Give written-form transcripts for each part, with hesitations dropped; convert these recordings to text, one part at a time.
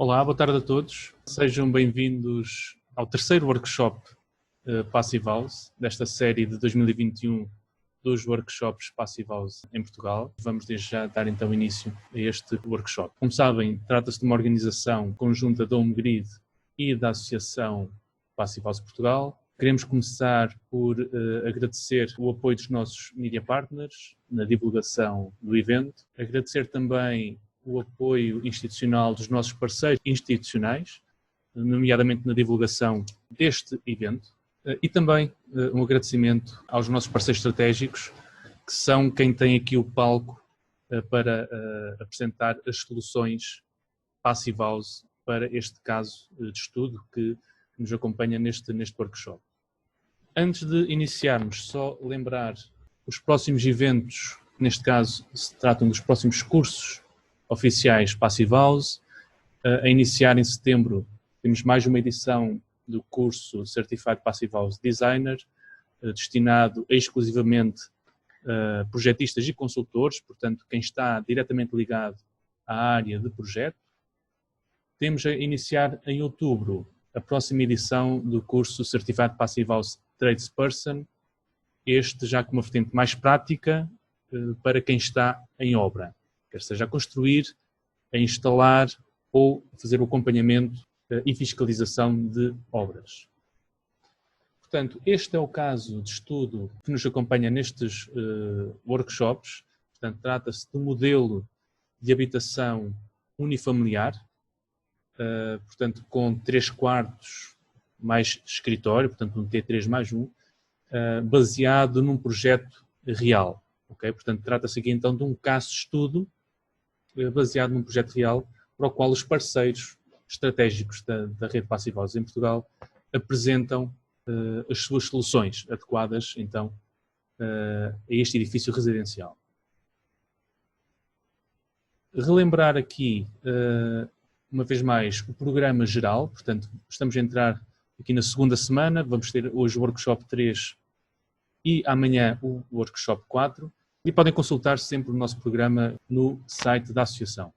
Olá, boa tarde a todos. Sejam bem-vindos ao terceiro workshop Passive House, desta série de 2021 dos workshops Passive House em Portugal. Vamos desde já dar então início a este workshop. Como sabem, trata-se de uma organização conjunta da HomeGrid e da Associação Passive House Portugal. Queremos começar por agradecer o apoio dos nossos media partners na divulgação do evento. Agradecer também o apoio institucional dos nossos parceiros institucionais, nomeadamente na divulgação deste evento, e também um agradecimento aos nossos parceiros estratégicos, que são quem tem aqui o palco para apresentar as soluções Passive House para este caso de estudo que nos acompanha neste workshop. Antes de iniciarmos, só lembrar os próximos eventos, neste caso se tratam dos próximos cursos oficiais Passive House. A iniciar em setembro temos mais uma edição do curso Certified Passive House Designer, destinado exclusivamente a projetistas e consultores, portanto quem está diretamente ligado à área de projeto. Temos a iniciar em outubro a próxima edição do curso Certified Passive House Tradesperson, este já com uma vertente mais prática para quem está em obra, quer seja a construir, a instalar ou fazer o acompanhamento e fiscalização de obras. Portanto, este é o caso de estudo que nos acompanha nestes workshops. Portanto, trata-se de um modelo de habitação unifamiliar, portanto, com 3/4 mais escritório, portanto, um T3+1, baseado num projeto real. Okay? Portanto, trata-se aqui então de um caso de estudo baseado num projeto real para o qual os parceiros estratégicos da rede Passive House em Portugal apresentam as suas soluções adequadas então a este edifício residencial. Relembrar aqui, uma vez mais, o programa geral, portanto, estamos a entrar aqui na segunda semana, vamos ter hoje o workshop 3 e amanhã o workshop 4. E podem consultar sempre o nosso programa no site da Associação.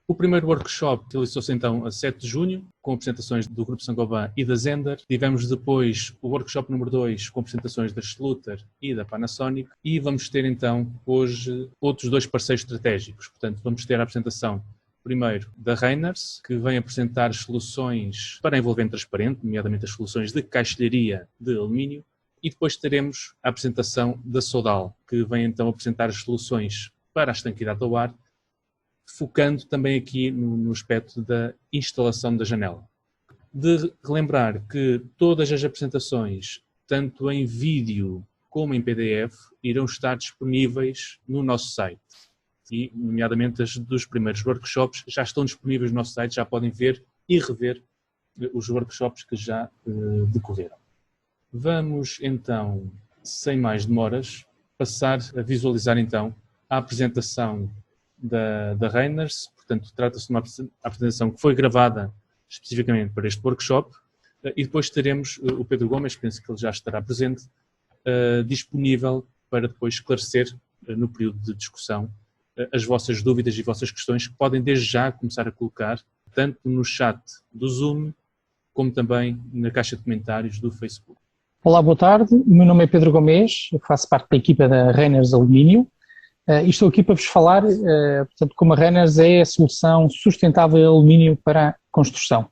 O primeiro workshop realizou-se então a 7 de junho, com apresentações do Grupo Saint-Gobain e da Zehnder. Tivemos depois o workshop número 2, com apresentações da Schluter e da Panasonic. E vamos ter então hoje outros dois parceiros estratégicos. Portanto, vamos ter a apresentação primeiro da Reiners, que vem apresentar soluções para envolvente transparente, nomeadamente as soluções de caixilharia de alumínio. E depois teremos a apresentação da Sodal, que vem então apresentar as soluções para a estanqueidade ao ar, focando também aqui no aspecto da instalação da janela. De relembrar que todas as apresentações, tanto em vídeo como em PDF, irão estar disponíveis no nosso site. E, nomeadamente, as dos primeiros workshops já estão disponíveis no nosso site, já podem ver e rever os workshops que já decorreram. Vamos então, sem mais demoras, passar a visualizar então a apresentação da Reiners. Portanto, trata-se de uma apresentação que foi gravada especificamente para este workshop, e depois teremos o Pedro Gomes, penso que ele já estará presente, disponível para depois esclarecer no período de discussão as vossas dúvidas e vossas questões, que podem desde já começar a colocar, tanto no chat do Zoom, como também na caixa de comentários do Facebook. Olá, boa tarde. O meu nome é Pedro Gomes, eu faço parte da equipa da Reiners Alumínio e estou aqui para vos falar, portanto, como a Reiners é a solução sustentável de alumínio para a construção.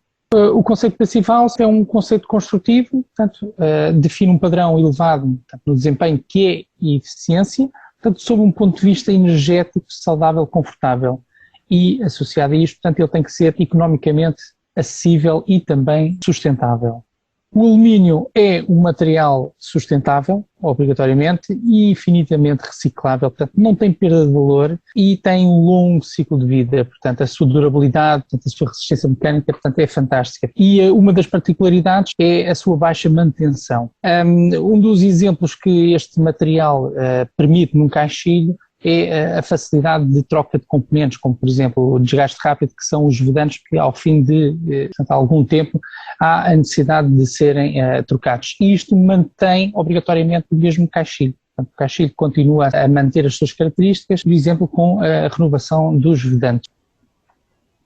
O conceito de Passive House é um conceito construtivo, portanto, define um padrão elevado, portanto, no desempenho que é e eficiência, portanto, sob um ponto de vista energético, saudável, confortável, e associado a isto, portanto, ele tem que ser economicamente acessível e também sustentável. O alumínio é um material sustentável, obrigatoriamente, e infinitamente reciclável, portanto não tem perda de valor e tem um longo ciclo de vida, portanto a sua durabilidade, portanto, a sua resistência mecânica, portanto é fantástica. E uma das particularidades é a sua baixa manutenção. Um dos exemplos que este material permite num caixilho é a facilidade de troca de componentes, como por exemplo o desgaste rápido, que são os vedantes que ao fim de portanto, algum tempo há a necessidade de serem trocados. E isto mantém obrigatoriamente o mesmo caixilho. Portanto, o caixilho continua a manter as suas características, por exemplo, com a renovação dos vedantes.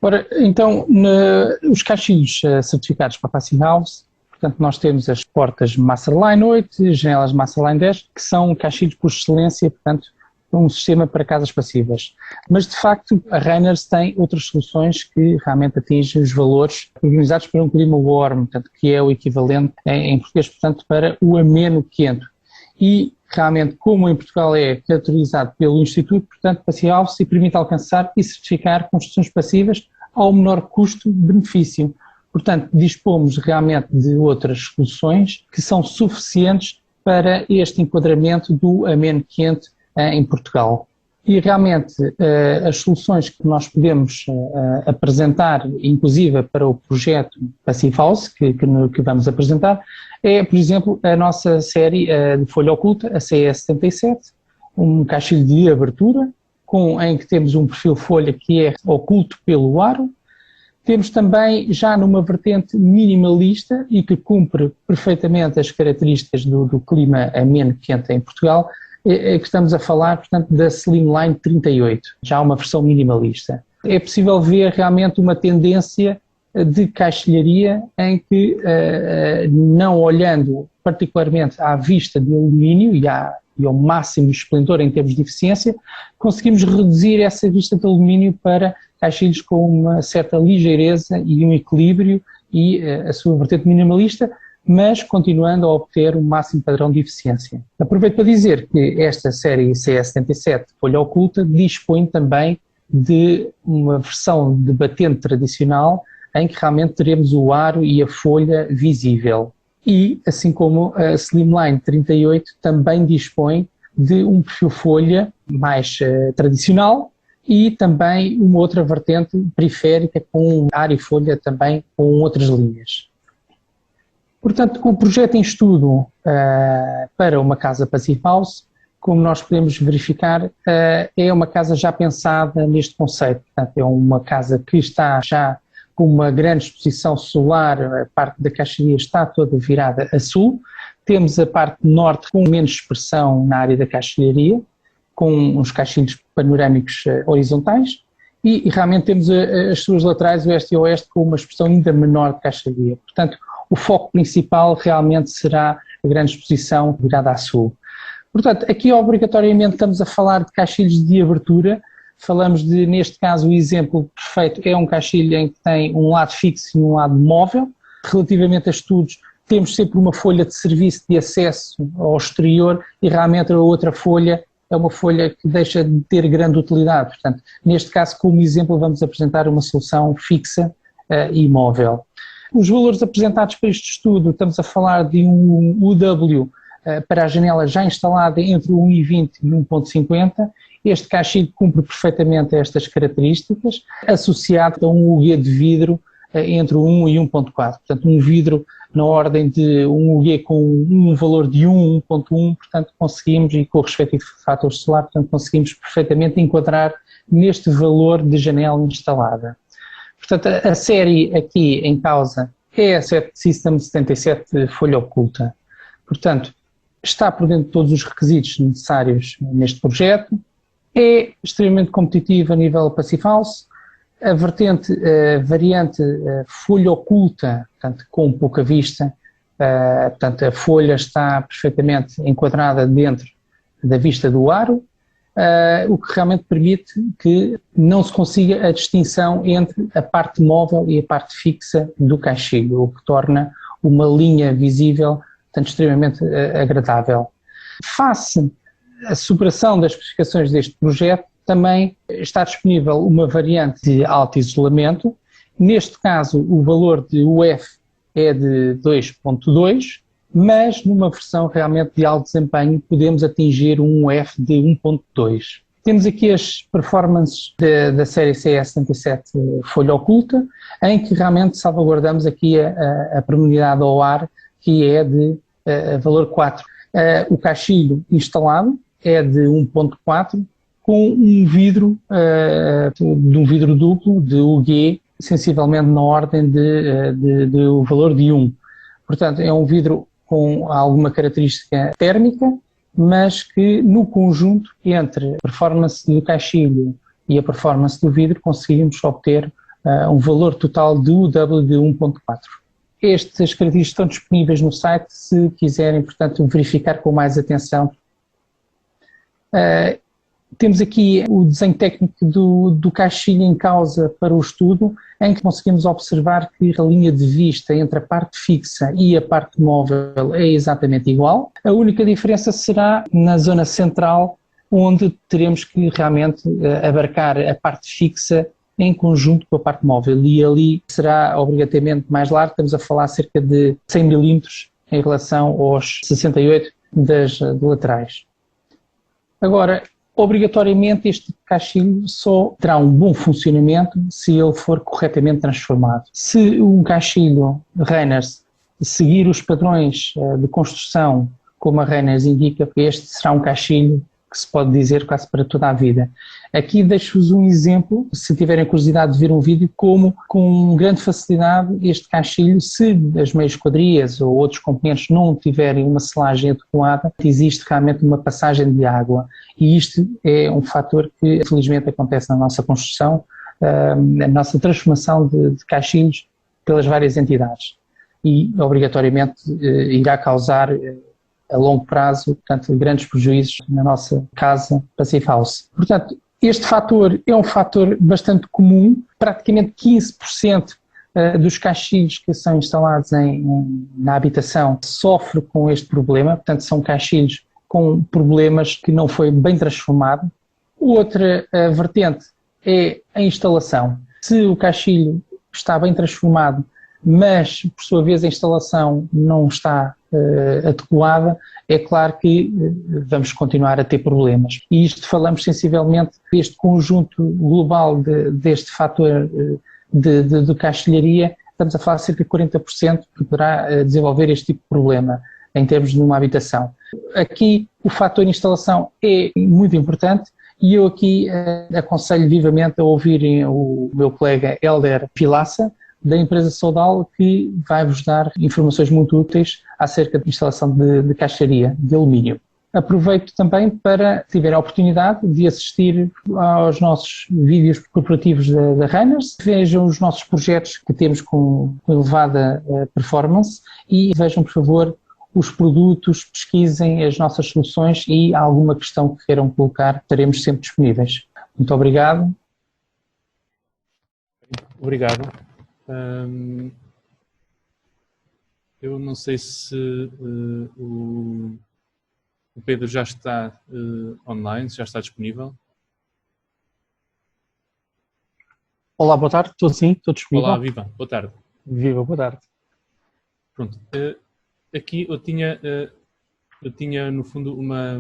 Ora, então, os caixilhos certificados para Passive House, portanto, nós temos as portas Masterline 8, janelas Masterline 10, que são caixilhos por excelência, portanto, um sistema para casas passivas. Mas, de facto, a Rainers tem outras soluções que realmente atingem os valores organizados para um clima warm, portanto, que é o equivalente em português, portanto, para o ameno quente. E, realmente, como em Portugal é caracterizado pelo Instituto, portanto, Passive House e permite alcançar e certificar construções passivas ao menor custo-benefício. Portanto, dispomos realmente de outras soluções que são suficientes para este enquadramento do ameno quente em Portugal. E realmente as soluções que nós podemos apresentar, inclusive para o projeto Passive House, que vamos apresentar, é, por exemplo, a nossa série de folha oculta, a CS77, um caixilho de abertura, em que temos um perfil folha que é oculto pelo aro. Temos também, já numa vertente minimalista e que cumpre perfeitamente as características do clima ameno quente em Portugal, é que estamos a falar, portanto, da Slimline 38, já uma versão minimalista. É possível ver realmente uma tendência de caixilharia em que, não olhando particularmente à vista de alumínio e ao máximo esplendor em termos de eficiência, conseguimos reduzir essa vista de alumínio para caixilhos com uma certa ligeireza e um equilíbrio e a sua vertente minimalista, mas continuando a obter o máximo padrão de eficiência. Aproveito para dizer que esta série CS77 folha oculta dispõe também de uma versão de batente tradicional em que realmente teremos o aro e a folha visível. E, assim como a Slimline 38 também dispõe de um perfil folha mais tradicional e também uma outra vertente periférica com aro e folha também com outras linhas. Portanto, o projeto em estudo para uma casa Passive House, como nós podemos verificar, é uma casa já pensada neste conceito. Portanto, é uma casa que está já com uma grande exposição solar, a parte da caixaria está toda virada a sul. Temos a parte norte com menos expressão na área da caixilharia, com uns caixilhos panorâmicos horizontais, e realmente temos as suas laterais, oeste e oeste, com uma expressão ainda menor de caixaria. Portanto, o foco principal realmente será a grande exposição virada a sul. Portanto, aqui obrigatoriamente estamos a falar de caixilhos de abertura. Falamos de, neste caso, o exemplo perfeito é um caixilho em que tem um lado fixo e um lado móvel. Relativamente a estudos, temos sempre uma folha de serviço de acesso ao exterior e realmente a outra folha é uma folha que deixa de ter grande utilidade. Portanto, neste caso, como exemplo, vamos apresentar uma solução fixa e móvel. Os valores apresentados para este estudo, estamos a falar de um UW para a janela já instalada entre 1,20 e 1,50. Este caixilho cumpre perfeitamente estas características, associado a um UG de vidro entre 1 e 1,4. Portanto, um vidro na ordem de um UG com um valor de 1, 1,1, portanto conseguimos, e com o respectivo fator solar, portanto conseguimos perfeitamente enquadrar neste valor de janela instalada. Portanto, a série aqui em causa é a System 77 folha oculta. Portanto, está por dentro de todos os requisitos necessários neste projeto, é extremamente competitivo a nível Passive House, a variante folha oculta, portanto, com pouca vista, portanto, a folha está perfeitamente enquadrada dentro da vista do aro, o que realmente permite que não se consiga a distinção entre a parte móvel e a parte fixa do caixilho, o que torna uma linha visível, portanto, extremamente agradável. Face à superação das especificações deste projeto, também está disponível uma variante de alto isolamento. Neste caso, o valor de UF é de 2,2, mas numa versão realmente de alto desempenho podemos atingir um UF de 1,2. Temos aqui as performances da série CS77 folha oculta, em que realmente salvaguardamos aqui a permeabilidade ao ar, que é de valor 4. O caixilho instalado é de 1,4, com um vidro, de um vidro duplo de UG, sensivelmente na ordem de o valor de 1. Portanto, é um vidro com alguma característica térmica, mas que no conjunto entre a performance do caixilho e a performance do vidro conseguimos obter um valor total de UW de 1.4. Estas características estão disponíveis no site se quiserem, portanto, verificar com mais atenção. Temos aqui o desenho técnico do caixilho em causa para o estudo, em que conseguimos observar que a linha de vista entre a parte fixa e a parte móvel é exatamente igual. A única diferença será na zona central, onde teremos que realmente abarcar a parte fixa em conjunto com a parte móvel, e ali será obrigatoriamente mais largo. Estamos a falar cerca de 100 milímetros em relação aos 68 das laterais. Agora, obrigatoriamente este caixilho só terá um bom funcionamento se ele for corretamente transformado. Se um caixilho Reiners seguir os padrões de construção como a Reiners indica, este será um caixilho que se pode dizer quase para toda a vida. Aqui deixo-vos um exemplo, se tiverem curiosidade de ver um vídeo, como com grande facilidade este caixilho, se as meias esquadrias ou outros componentes não tiverem uma selagem adequada, existe realmente uma passagem de água, e isto é um fator que felizmente acontece na nossa construção, na nossa transformação de caixilhos pelas várias entidades, e obrigatoriamente irá causar a longo prazo, portanto, grandes prejuízos na nossa casa Passive House. Portanto, este fator é um fator bastante comum, praticamente 15% dos caixilhos que são instalados na habitação sofrem com este problema, portanto, são caixilhos com problemas que não foi bem transformado. Outra vertente é a instalação. Se o caixilho está bem transformado, mas, por sua vez, a instalação não está adequada, é claro que vamos continuar a ter problemas. E isto falamos sensivelmente deste conjunto global deste fator de caixilharia, estamos a falar de cerca de 40% que poderá desenvolver este tipo de problema em termos de uma habitação. Aqui o fator de instalação é muito importante, e eu aqui aconselho vivamente a ouvirem o meu colega Hélder Vilaça, da empresa Sodal, que vai-vos dar informações muito úteis acerca de instalação de caixaria de alumínio. Aproveito também para, se tiver a oportunidade, de assistir aos nossos vídeos corporativos da Reiners, vejam os nossos projetos que temos com elevada performance e vejam, por favor, os produtos, pesquisem as nossas soluções e alguma questão que queiram colocar, estaremos sempre disponíveis. Muito obrigado. Obrigado. Eu não sei se o Pedro já está online, se já está disponível. Olá, boa tarde. Estou sim, estou disponível. Olá, viva, boa tarde. Viva, boa tarde. Pronto, aqui eu tinha no fundo uma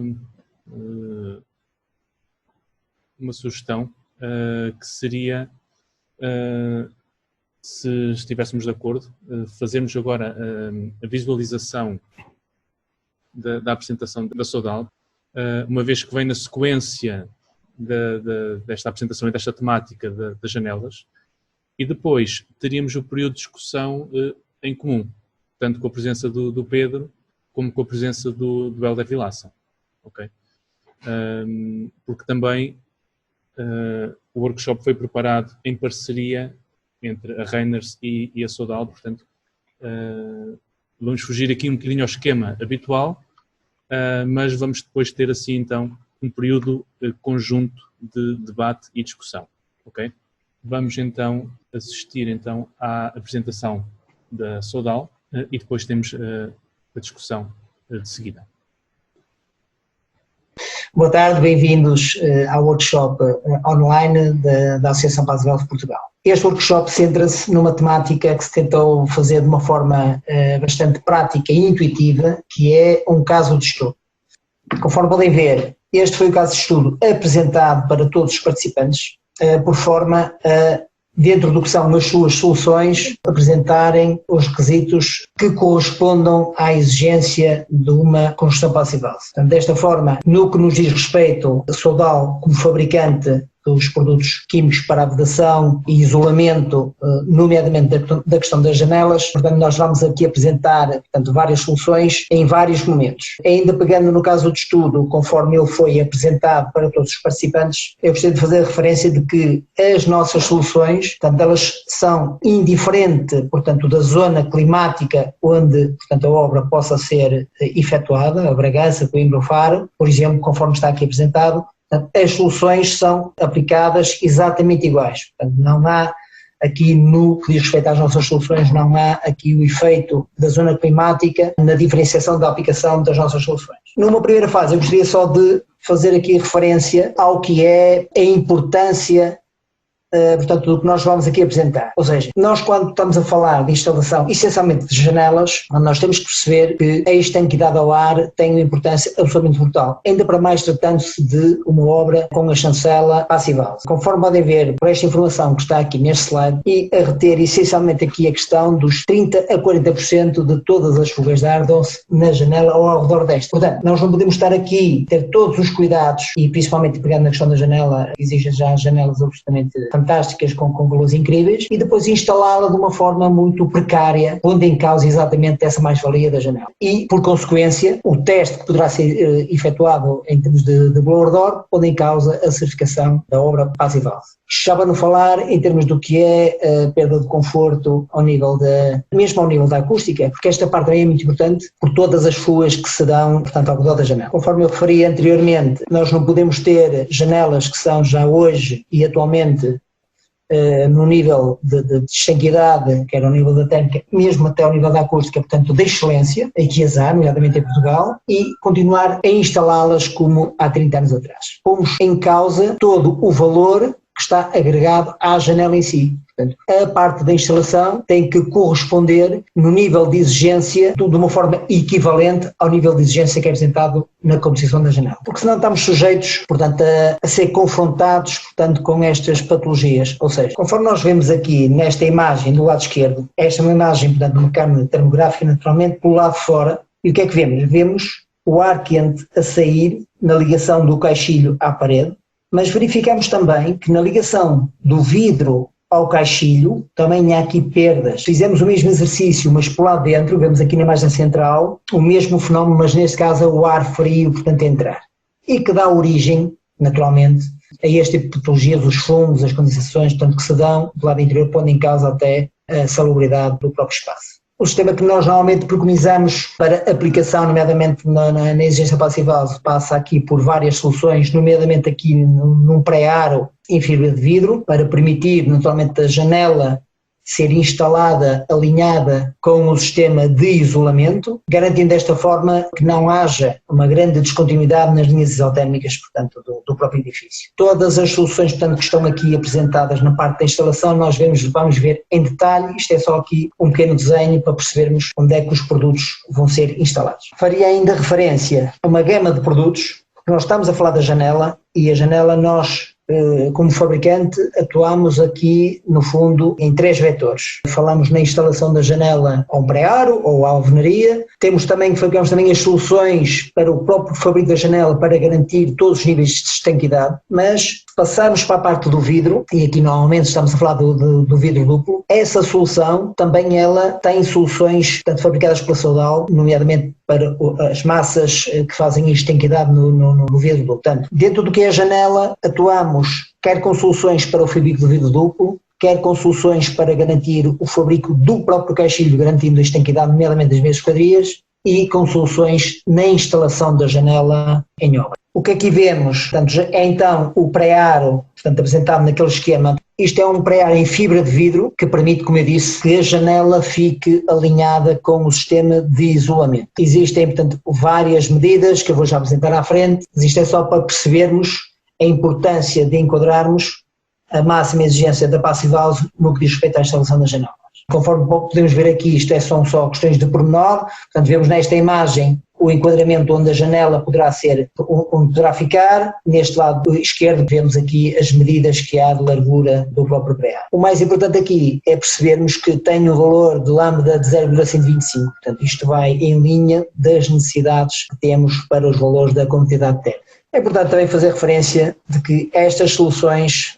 sugestão que seria, se estivéssemos de acordo, fazermos agora a visualização da apresentação da Sodal, uma vez que vem na sequência desta apresentação e desta temática das janelas, e depois teríamos o período de discussão em comum, tanto com a presença do Pedro como com a presença do Hélder Vilaça, ok? Porque também o workshop foi preparado em parceria entre a Reiners e a Sodal, portanto, vamos fugir aqui um bocadinho ao esquema habitual, mas vamos depois ter assim então um período conjunto de debate e discussão, ok? Vamos então assistir então à apresentação da Sodal e depois temos a discussão de seguida. Boa tarde, bem-vindos ao workshop online da Associação Passive House de Portugal. Este workshop centra-se numa temática que se tentou fazer de uma forma bastante prática e intuitiva, que é um caso de estudo. Conforme podem ver, este foi o caso de estudo apresentado para todos os participantes, por forma a, dentro do que são as suas soluções, apresentarem os requisitos que correspondam à exigência de uma construção Passive House. Portanto, desta forma, no que nos diz respeito, a Sodal, como fabricante, dos produtos químicos para a vedação e isolamento, nomeadamente da questão das janelas. Portanto, nós vamos aqui apresentar, portanto, várias soluções em vários momentos. Ainda pegando no caso do estudo, conforme ele foi apresentado para todos os participantes, eu gostaria de fazer referência de que as nossas soluções, portanto, elas são indiferente, portanto, da zona climática onde, portanto, a obra possa ser efetuada, a Bragança, Coimbra ou Faro, por exemplo, conforme está aqui apresentado, as soluções são aplicadas exatamente iguais. Portanto, não há aqui, no que diz respeito às nossas soluções, não há aqui o efeito da zona climática na diferenciação da aplicação das nossas soluções. Numa primeira fase, eu gostaria só de fazer aqui referência ao que é a importância, portanto, do que nós vamos aqui apresentar. Ou seja, nós quando estamos a falar de instalação essencialmente de janelas, nós temos que perceber que a estanquidade ao ar tem uma importância absolutamente brutal, ainda para mais tratando-se de uma obra com a chancela passival. Conforme podem ver por esta informação que está aqui neste slide, e a reter essencialmente aqui a questão dos 30% a 40% de todas as fugas de ar dão-se na janela ou ao redor desta. Portanto, nós não podemos estar aqui, ter todos os cuidados, e principalmente pegando na questão da janela, existem já janelas absolutamente fantásticas com valores incríveis, e depois instalá-la de uma forma muito precária, pondo em causa exatamente essa mais-valia da janela. E, por consequência, o teste que poderá ser efetuado em termos de blower door põe em causa a certificação da obra Passive House. Já para não falar em termos do que é a perda de conforto ao nível mesmo ao nível da acústica, porque esta parte também é muito importante por todas as fugas que se dão, portanto, ao redor da janela. Conforme eu referi anteriormente, nós não podemos ter janelas que são já hoje e atualmente no nível de estanquidade, que era o nível da térmica, mesmo até ao nível da acústica, portanto, de excelência, aqui as há, nomeadamente em Portugal, e continuar a instalá-las como há 30 anos atrás. Pomos em causa todo o valor que está agregado à janela em si. Portanto, a parte da instalação tem que corresponder no nível de exigência de uma forma equivalente ao nível de exigência que é apresentado na composição da janela. Porque senão estamos sujeitos, portanto, a ser confrontados, portanto, com estas patologias. Ou seja, conforme nós vemos aqui nesta imagem do lado esquerdo, esta é uma imagem, portanto, de uma câmara termográfica, naturalmente, pelo lado de fora, e o que é que vemos? Vemos o ar quente a sair na ligação do caixilho à parede, mas verificamos também que na ligação do vidro ao caixilho também há aqui perdas. Fizemos o mesmo exercício, mas por lá dentro, vemos aqui na imagem central, o mesmo fenómeno, mas neste caso é o ar frio, portanto, a entrar. E que dá origem, naturalmente, a este tipo de patologias, os fungos, as condensações, portanto, que se dão do lado interior, pondo em causa até a salubridade do próprio espaço. O sistema que nós normalmente preconizamos para aplicação, nomeadamente na exigência passiva, passa aqui por várias soluções, nomeadamente aqui num pré-aro em fibra de vidro, para permitir naturalmente a janela ser instalada, alinhada com o sistema de isolamento, garantindo desta forma que não haja uma grande descontinuidade nas linhas isotérmicas, portanto, do próprio edifício. Todas as soluções, portanto, que estão aqui apresentadas na parte da instalação, nós vamos ver em detalhe, isto é só aqui um pequeno desenho para percebermos onde é que os produtos vão ser instalados. Faria ainda referência a uma gama de produtos, porque nós estamos a falar da janela, e a janela nós, como fabricante, atuamos aqui, no fundo, em 3 vetores. Falamos na instalação da janela ao pré-aro ou à alvenaria. Fabricamos também as soluções para o próprio fabrico da janela para garantir todos os níveis de estanquidade, mas passarmos para a parte do vidro, e aqui normalmente estamos a falar do vidro duplo, essa solução também ela tem soluções, portanto, fabricadas pela Sodal, nomeadamente para as massas que fazem a estanquidade no vidro duplo. Portanto, dentro do que é a janela, atuamos quer com soluções para o fabrico do vidro duplo, quer com soluções para garantir o fabrico do próprio caixilho, garantindo a estanquidade, nomeadamente das mesas esquadrias, e com soluções na instalação da janela em obra. O que aqui vemos, portanto, é então o pré-aro, portanto, apresentado naquele esquema. Isto é um pré-aro em fibra de vidro que permite, como eu disse, que a janela fique alinhada com o sistema de isolamento. Existem, portanto, várias medidas que eu vou já apresentar à frente. Isto é só para percebermos a importância de enquadrarmos a máxima exigência da Passive House no que diz respeito à instalação da janela. Conforme podemos ver aqui, isto são só questões de pormenor, portanto vemos nesta imagem o enquadramento onde a janela poderá ficar, neste lado esquerdo vemos aqui as medidas que há de largura do próprio pré-aro. O mais importante aqui é percebermos que tem um valor de lambda de 0,125, portanto isto vai em linha das necessidades que temos para os valores da condutividade térmica. É importante também fazer referência de que estas soluções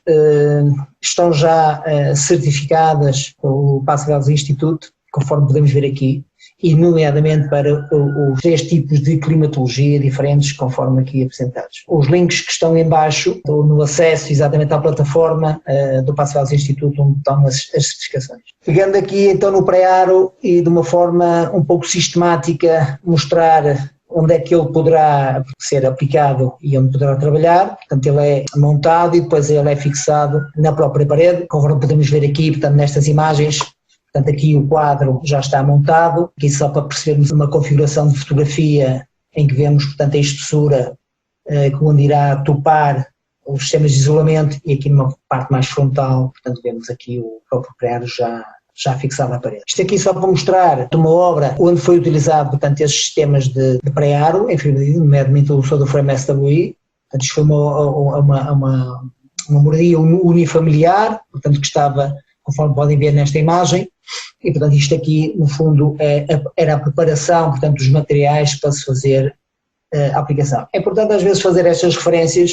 estão já certificadas pelo Passivhaus Institute, conforme podemos ver aqui, e nomeadamente para os 3 tipos de climatologia diferentes, conforme aqui apresentados. Os links que estão em baixo, no acesso exatamente à plataforma do Passivhaus Institute, onde estão as certificações. Pegando aqui então no pré-aro e de uma forma um pouco sistemática mostrar onde é que ele poderá ser aplicado e onde poderá trabalhar. Portanto, ele é montado e depois ele é fixado na própria parede, conforme podemos ver aqui, portanto, nestas imagens. Portanto, aqui o quadro já está montado, aqui só para percebermos uma configuração de fotografia em que vemos, portanto, a espessura onde irá topar os sistemas de isolamento e aqui numa parte mais frontal, portanto, vemos aqui o próprio pré-aro já fixado à parede. Isto aqui só para mostrar uma obra onde foi utilizado, portanto, esses sistemas de pré-aro, em fibra de vidro, nomeadamente o uso do frame SWI. Portanto, isto foi uma moradia unifamiliar, portanto, que estava, conforme podem ver nesta imagem, e, portanto, isto aqui, no fundo, era a preparação, portanto, dos materiais para se fazer a aplicação. É importante, às vezes, fazer estas referências,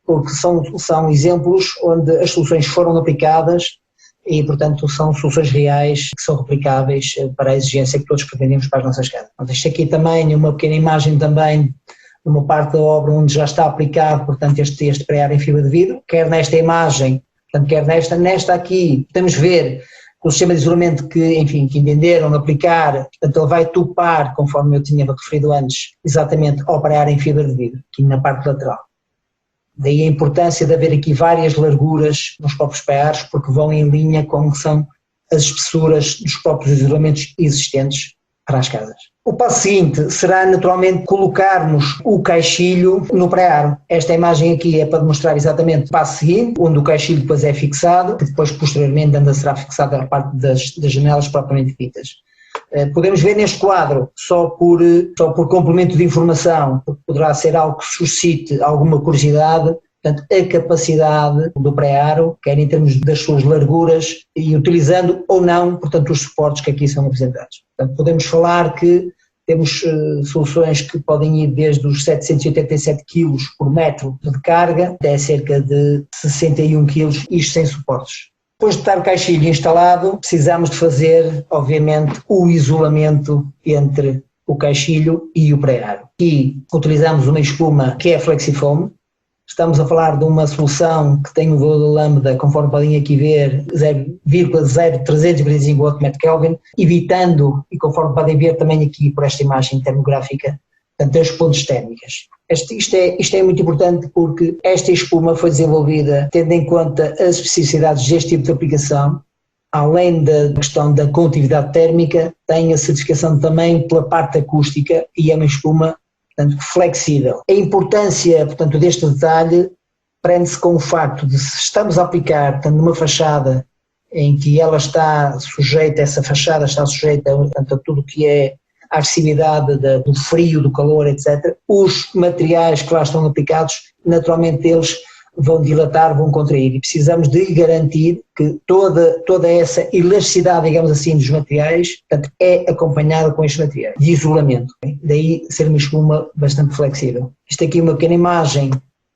porque são exemplos onde as soluções foram aplicadas e, portanto, são soluções reais que são replicáveis para a exigência que todos pretendemos para as nossas casas. Isto aqui também é uma pequena imagem também de uma parte da obra onde já está aplicado, portanto, este pré-aro em fibra de vidro, quer nesta imagem, portanto, quer nesta aqui, podemos ver o sistema de isolamento que entenderam aplicar, portanto, ele vai topar, conforme eu tinha referido antes, exatamente ao pré-aro em fibra de vidro, aqui na parte lateral. Daí a importância de haver aqui várias larguras nos próprios pré-aros, porque vão em linha com o que são as espessuras dos próprios isolamentos existentes para as casas. O passo seguinte será naturalmente colocarmos o caixilho no pré-aro. Esta imagem aqui é para demonstrar exatamente o passo seguinte, onde o caixilho depois é fixado, que depois posteriormente ainda será fixado a parte das janelas propriamente ditas. Podemos ver neste quadro, só por complemento de informação, porque poderá ser algo que suscite alguma curiosidade, portanto, a capacidade do pré-aro, quer em termos das suas larguras e utilizando ou não, portanto, os suportes que aqui são apresentados. Portanto, podemos falar que temos soluções que podem ir desde os 787 kg por metro de carga até cerca de 61 kg, isto sem suportes. Depois de estar o caixilho instalado, precisamos de fazer, obviamente, o isolamento entre o caixilho e o pré-aro. Aqui utilizamos uma espuma que é Flexifoam. Estamos a falar de uma solução que tem um valor de lambda, conforme podem aqui ver, 0,0325 Wm/Kelvin, evitando, e conforme podem ver também aqui por esta imagem termográfica, portanto, as pontes térmicas. Isto é muito importante porque esta espuma foi desenvolvida tendo em conta as especificidades deste tipo de aplicação, além da questão da condutividade térmica, tem a certificação também pela parte acústica e é uma espuma, portanto, flexível. A importância, portanto, deste detalhe prende-se com o facto de, se estamos a aplicar, portanto, numa fachada em que ela está sujeita, essa fachada está sujeita, portanto, a tudo o que é a agressividade do frio, do calor, etc., os materiais que lá estão aplicados, naturalmente eles vão dilatar, vão contrair, e precisamos de garantir que toda essa elasticidade, digamos assim, dos materiais, portanto, é acompanhada com estes materiais de isolamento. Daí ser uma espuma bastante flexível. Isto aqui é uma pequena imagem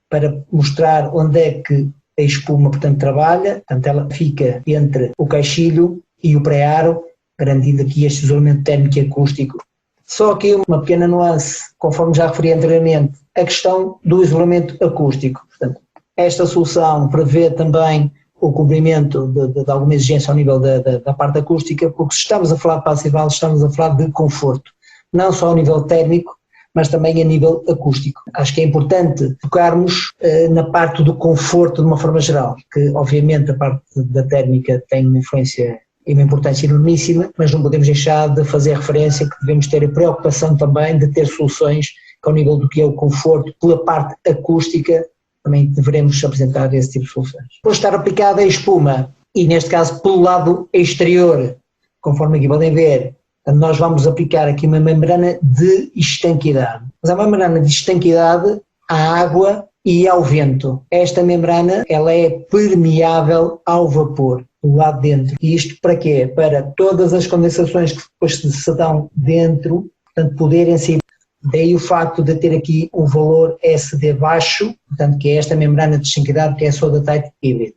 para mostrar onde é que a espuma, portanto, trabalha, portanto, ela fica entre o caixilho e o pré-aro, garantindo aqui este isolamento térmico e acústico. Só aqui uma pequena nuance, conforme já referi anteriormente, a questão do isolamento acústico. Portanto, esta solução prevê também o cumprimento de alguma exigência ao nível da parte acústica, porque se estamos a falar de Passivhaus, estamos a falar de conforto, não só ao nível térmico, mas também a nível acústico. Acho que é importante focarmos na parte do conforto de uma forma geral, que obviamente a parte da térmica tem uma influência e uma importância enormíssima, mas não podemos deixar de fazer referência que devemos ter a preocupação também de ter soluções que ao nível do que é o conforto, pela parte acústica, também deveremos apresentar esse tipo de soluções. Depois de estar aplicada a espuma, e neste caso pelo lado exterior, conforme aqui podem ver, nós vamos aplicar aqui uma membrana de estanquidade. Mas a membrana de estanquidade à água e ao vento. Esta membrana, ela é permeável ao vapor do lado de dentro. E isto para quê? Para todas as condensações que depois se dão dentro, portanto, poderem sair Daí o facto de ter aqui um valor SD baixo, portanto que é esta membrana de estanqueidade que é a Soda Tite Hybrid.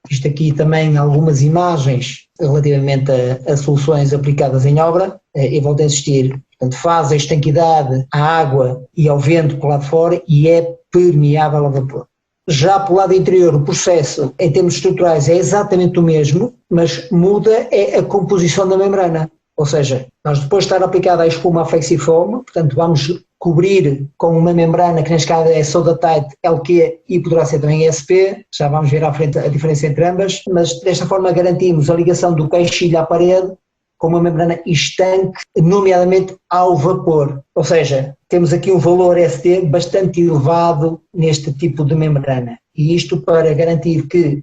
Isto aqui também algumas imagens relativamente a soluções aplicadas em obra, e volto a insistir, portanto faz a estanqueidade à água e ao vento por lá de fora e é permeável a vapor. Já pelo lado interior, o processo em termos estruturais é exatamente o mesmo, mas muda é a composição da membrana. Ou seja, nós depois de estar aplicada a espuma Flexifoam, portanto vamos cobrir com uma membrana que neste caso é Soda Tite LQ e poderá ser também ESP, já vamos ver à frente a diferença entre ambas, mas desta forma garantimos a ligação do queixilho à parede com uma membrana estanque, nomeadamente ao vapor. Ou seja, temos aqui um valor SD bastante elevado neste tipo de membrana. E isto para garantir que,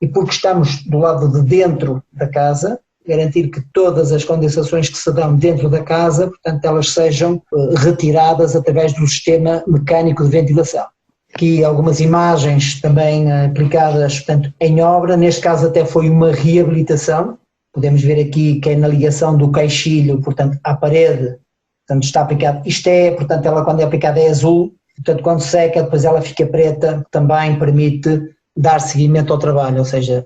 e porque estamos do lado de dentro da casa, garantir que todas as condensações que se dão dentro da casa, portanto, elas sejam retiradas através do sistema mecânico de ventilação. Aqui algumas imagens também aplicadas, portanto, em obra, neste caso até foi uma reabilitação. Podemos ver aqui que é na ligação do queixilho, portanto, à parede, portanto, está aplicado, isto é, portanto, ela quando é aplicada é azul, portanto, quando seca, depois ela fica preta, também permite dar seguimento ao trabalho, ou seja,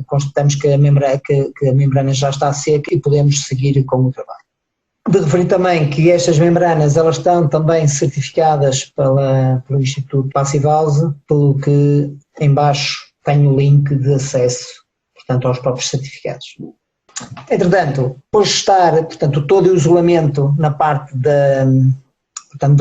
constatamos que a membrana já está seca e podemos seguir com o trabalho. De referir também que estas membranas, elas estão também certificadas pelo Instituto Passivhaus, pelo que em baixo tem o link de acesso, portanto, aos próprios certificados. Entretanto, depois de estar, portanto, todo o isolamento na parte da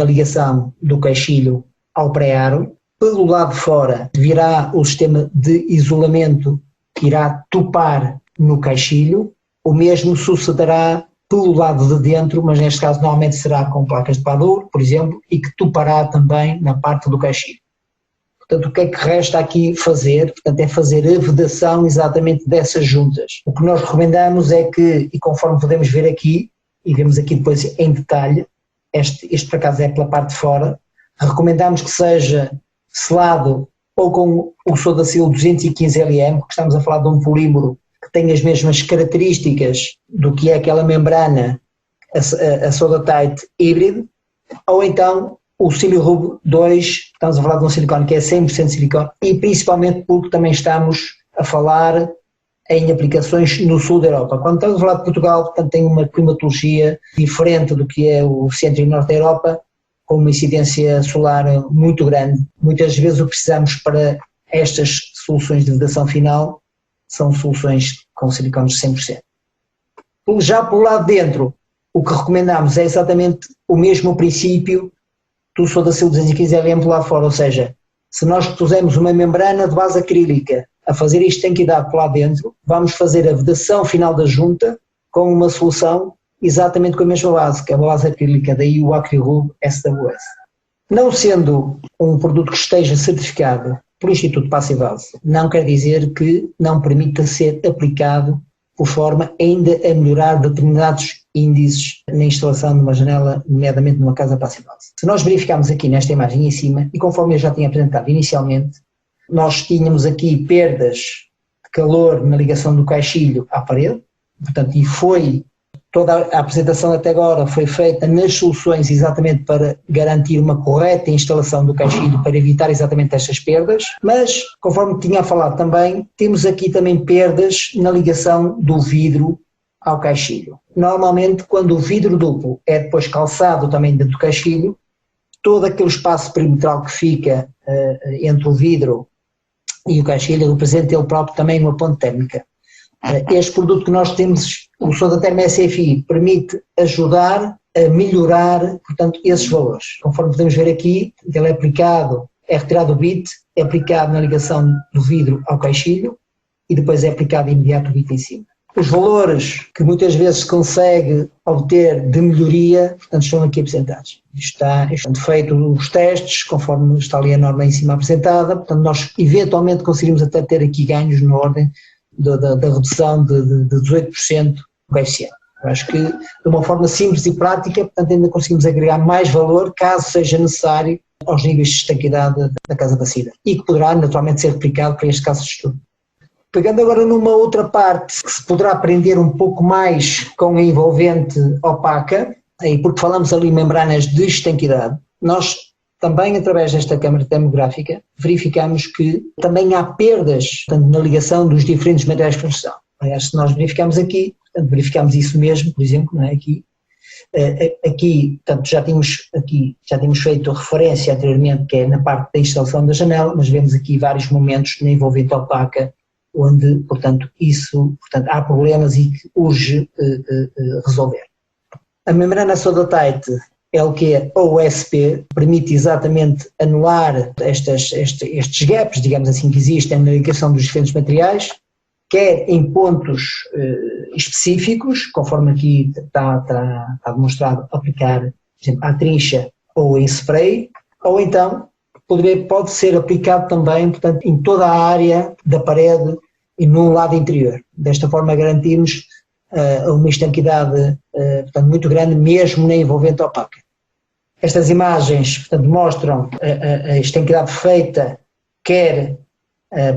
ligação do queixilho ao pré-aro, pelo lado de fora virá o sistema de isolamento que irá topar no queixilho, o mesmo sucederá pelo lado de dentro, mas neste caso normalmente será com placas de Pador, por exemplo, e que topará também na parte do queixilho. Portanto, o que é que resta aqui fazer? Portanto, é fazer a vedação exatamente dessas juntas. O que nós recomendamos é que, e conforme podemos ver aqui, e vemos aqui depois em detalhe, este por acaso é pela parte de fora, recomendamos que seja selado ou com o Sodacil 215 LM, porque estamos a falar de um polímero que tem as mesmas características do que é aquela membrana, a Soda Tite Hybrid, ou então o Silirub 2, estamos a falar de um silicone que é 100% silicone, e principalmente porque também estamos a falar em aplicações no sul da Europa. Quando estamos a falar de Portugal, portanto, tem uma climatologia diferente do que é o centro e norte da Europa, com uma incidência solar muito grande. Muitas vezes o que precisamos para estas soluções de vedação final são soluções com silicones 100%. Já pelo lado de dentro, o que recomendamos é exatamente o mesmo princípio do Sodacil 215 LM pelo lado fora, ou seja, se nós pusermos uma membrana de base acrílica a fazer isto tem que idade por lá dentro, vamos fazer a vedação final da junta com uma solução exatamente com a mesma base, que é a base acrílica, daí o Acryrub SWS. Não sendo um produto que esteja certificado pelo Instituto Passivhaus, não quer dizer que não permita ser aplicado por forma ainda a melhorar determinados índices na instalação de uma janela, nomeadamente numa casa Passivhaus. Se nós verificarmos aqui nesta imagem em cima, e conforme eu já tinha apresentado inicialmente, nós tínhamos aqui perdas de calor na ligação do caixilho à parede, portanto, e foi toda a apresentação até agora foi feita nas soluções exatamente para garantir uma correta instalação do caixilho, para evitar exatamente estas perdas, mas, conforme tinha falado também, temos aqui também perdas na ligação do vidro ao caixilho. Normalmente, quando o vidro duplo é depois calçado também dentro do caixilho, todo aquele espaço perimetral que fica entre o vidro e o caixilho representa ele próprio também uma ponte térmica. Este produto que nós temos, o Sodaterm SFI, permite ajudar a melhorar, portanto, esses valores. Conforme podemos ver aqui, ele é aplicado, é retirado o bit, é aplicado na ligação do vidro ao caixilho e depois é aplicado imediato o bit em cima. Os valores que muitas vezes se consegue obter de melhoria, portanto, estão aqui apresentados. Estão feitos os testes, conforme está ali a norma em cima apresentada, portanto, nós eventualmente conseguimos até ter aqui ganhos na ordem da redução de 18% do coeficiente. Eu acho que de uma forma simples e prática, portanto, ainda conseguimos agregar mais valor, caso seja necessário, aos níveis de estanqueidade da casa bacida e que poderá naturalmente ser replicado para este caso de estudo. Pegando agora numa outra parte que se poderá aprender um pouco mais com a envolvente opaca, e porque falamos ali membranas de estanquidade, nós também, através desta câmara termográfica, verificamos que também há perdas, portanto, na ligação dos diferentes materiais de construção. Aliás, se nós verificamos aqui, portanto, verificamos isso mesmo, por exemplo, não é? Aqui, portanto, já tínhamos feito referência anteriormente, que é na parte da instalação da janela, mas vemos aqui vários momentos na envolvente opaca, onde, portanto, há problemas e que urge resolver. A membrana Soda-Tite LQ ou OSP permite exatamente anular estes gaps, digamos assim, que existem na ligação dos diferentes materiais, quer em pontos específicos, conforme aqui está demonstrado, aplicar, por exemplo, à trincha ou em spray, ou então pode ser aplicado também, portanto, em toda a área da parede e no lado interior. Desta forma garantimos uma estanquidade portanto, muito grande, mesmo na envolvente opaca. Estas imagens, portanto, mostram a estanquidade feita, quer,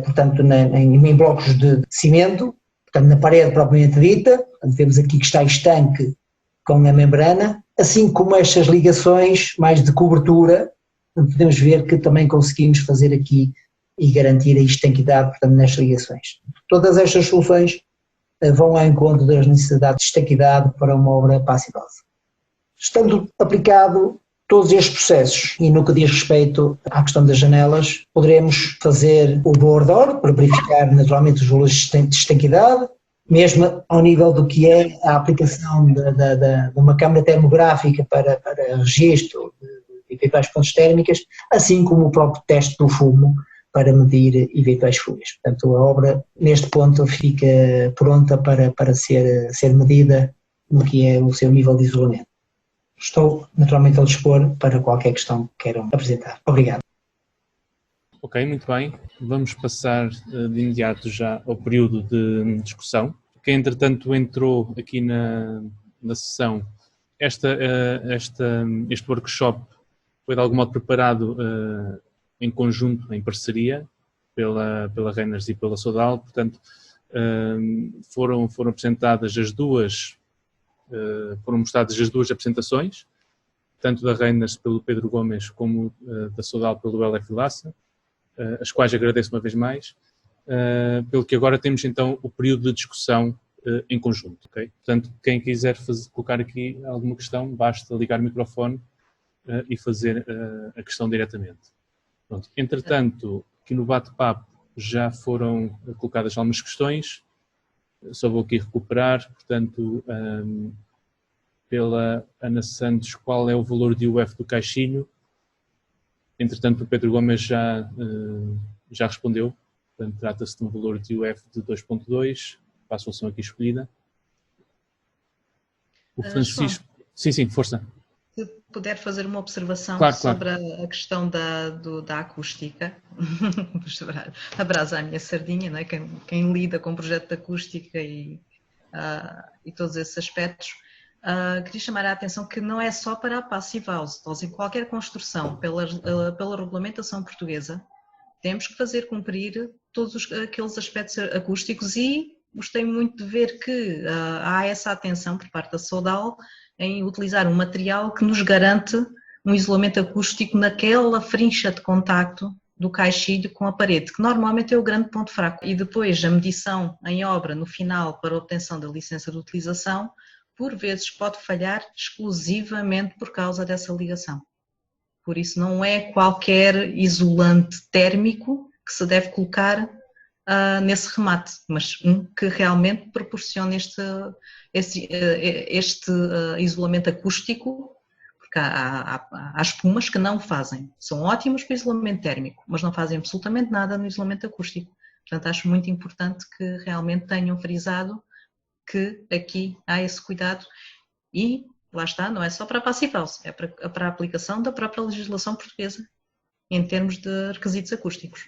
portanto, em blocos de cimento, portanto, na parede propriamente dita, portanto, vemos aqui que está estanque com a membrana, assim como estas ligações mais de cobertura, podemos ver que também conseguimos fazer aqui e garantir a estanquidade, portanto, nestas ligações. Todas estas soluções vão ao encontro das necessidades de estanquidade para uma obra passive-house. Estando aplicado todos estes processos e no que diz respeito à questão das janelas, poderemos fazer o bore-door para verificar naturalmente os valores de estanquidade, mesmo ao nível do que é a aplicação de uma câmara termográfica para registro de eventuais fontes térmicas, assim como o próprio teste do fumo para medir eventuais fugas. Portanto, a obra neste ponto fica pronta para ser medida no que é o seu nível de isolamento. Estou naturalmente ao dispor para qualquer questão que queiram apresentar. Obrigado. Ok, muito bem. Vamos passar de imediato já ao período de discussão. Quem entretanto entrou aqui na sessão, este workshop foi de algum modo preparado em conjunto, em parceria, pela Reiners e pela Sodal, portanto foram apresentadas foram mostradas as duas apresentações, tanto da Reiners pelo Pedro Gomes como da Sodal pelo LF Vilaça, as quais agradeço uma vez mais, pelo que agora temos então o período de discussão em conjunto, ok? Portanto, quem quiser colocar aqui alguma questão, basta ligar o microfone e fazer a questão diretamente. Pronto. Entretanto, aqui no bate-papo já foram colocadas algumas questões, só vou aqui recuperar, portanto, pela Ana Santos, qual é o valor de UF do caixinho? Entretanto, o Pedro Gomes já respondeu, portanto, trata-se de um valor de UF de 2.2, para a solução aqui escolhida. O Francisco... Sim, força. Se puder fazer uma observação sobre a questão da acústica, abraça a minha sardinha, não é? Quem lida com o projeto de acústica e todos esses aspectos, queria chamar a atenção que não é só para a passive house. Nós, em qualquer construção, pela regulamentação portuguesa, temos que fazer cumprir todos aqueles aspectos acústicos e gostei muito de ver que há essa atenção por parte da Sodal em utilizar um material que nos garante um isolamento acústico naquela frincha de contacto do caixilho com a parede, que normalmente é o grande ponto fraco. E depois a medição em obra no final para a obtenção da licença de utilização, por vezes pode falhar exclusivamente por causa dessa ligação. Por isso não é qualquer isolante térmico que se deve colocar nesse remate, mas que realmente proporcione este isolamento acústico, porque há espumas que não fazem. São ótimas para o isolamento térmico, mas não fazem absolutamente nada no isolamento acústico. Portanto, acho muito importante que realmente tenham frisado que aqui há esse cuidado e, lá está, não é só para a passive house, é para a aplicação da própria legislação portuguesa em termos de requisitos acústicos.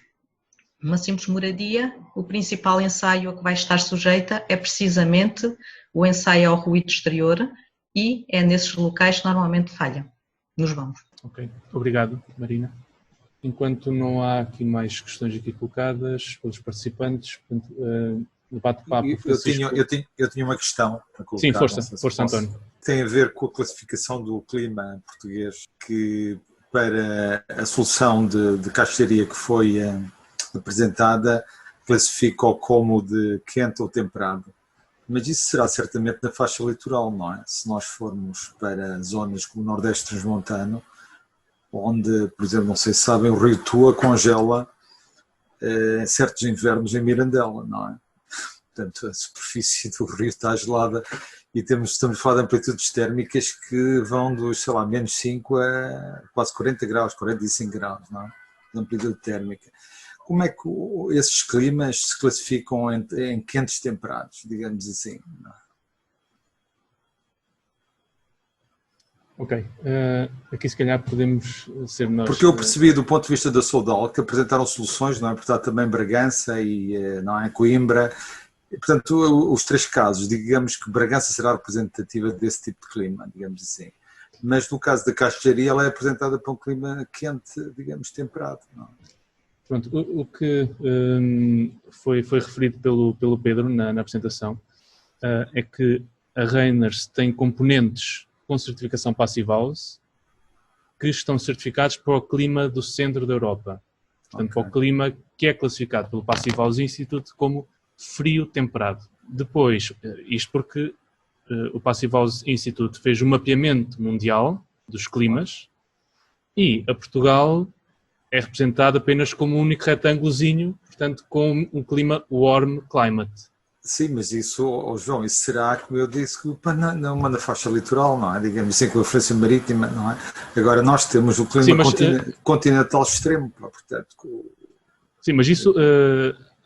Uma simples moradia, o principal ensaio a que vai estar sujeita é precisamente o ensaio ao ruído exterior e é nesses locais que normalmente falha, nos vãos. Ok, obrigado, Marina. Enquanto não há aqui mais questões aqui colocadas pelos participantes, no bate-papo... Eu tinha uma questão para colocar. Sim, força António. tem a ver com a classificação do clima português, que para a solução de caixaria que foi apresentada, classifica-o como de quente ou temperado. Mas isso será certamente na faixa litoral, não é? Se nós formos para zonas como o Nordeste Transmontano, onde, por exemplo, não sei se sabem, o Rio Tua congela em certos invernos em Mirandela, não é? Portanto, a superfície do rio está gelada e estamos a falar de amplitudes térmicas que vão dos, sei lá, menos 5 a quase 40 graus, 45 graus, não é? De amplitude térmica. Como é que esses climas se classificam em quentes temperados, digamos assim? Não é? Ok, aqui se calhar podemos ser nós... Porque eu percebi do ponto de vista da Soldal que apresentaram soluções, não é? Portanto, também Bragança e não é? Coimbra. E, portanto, os 3 casos, digamos que Bragança será representativa desse tipo de clima, digamos assim. Mas no caso da Caixaria, ela é apresentada para um clima quente, digamos, temperado. Não é? Pronto, o que foi referido pelo Pedro na apresentação é que a Reiners tem componentes com certificação Passive House que estão certificados para o clima do centro da Europa. Portanto, para o clima que é classificado pelo Passive House Institute como frio temperado. Depois, isto porque o Passive House Institute fez um mapeamento mundial dos climas e a Portugal é representado apenas como um único retângulozinho, portanto, com um clima warm climate. Sim, mas isso, João, isso será, como eu disse, na faixa litoral, não é? Digamos assim, com a influência marítima, não é? Agora, nós temos o clima continental extremo, portanto... Sim, mas isso,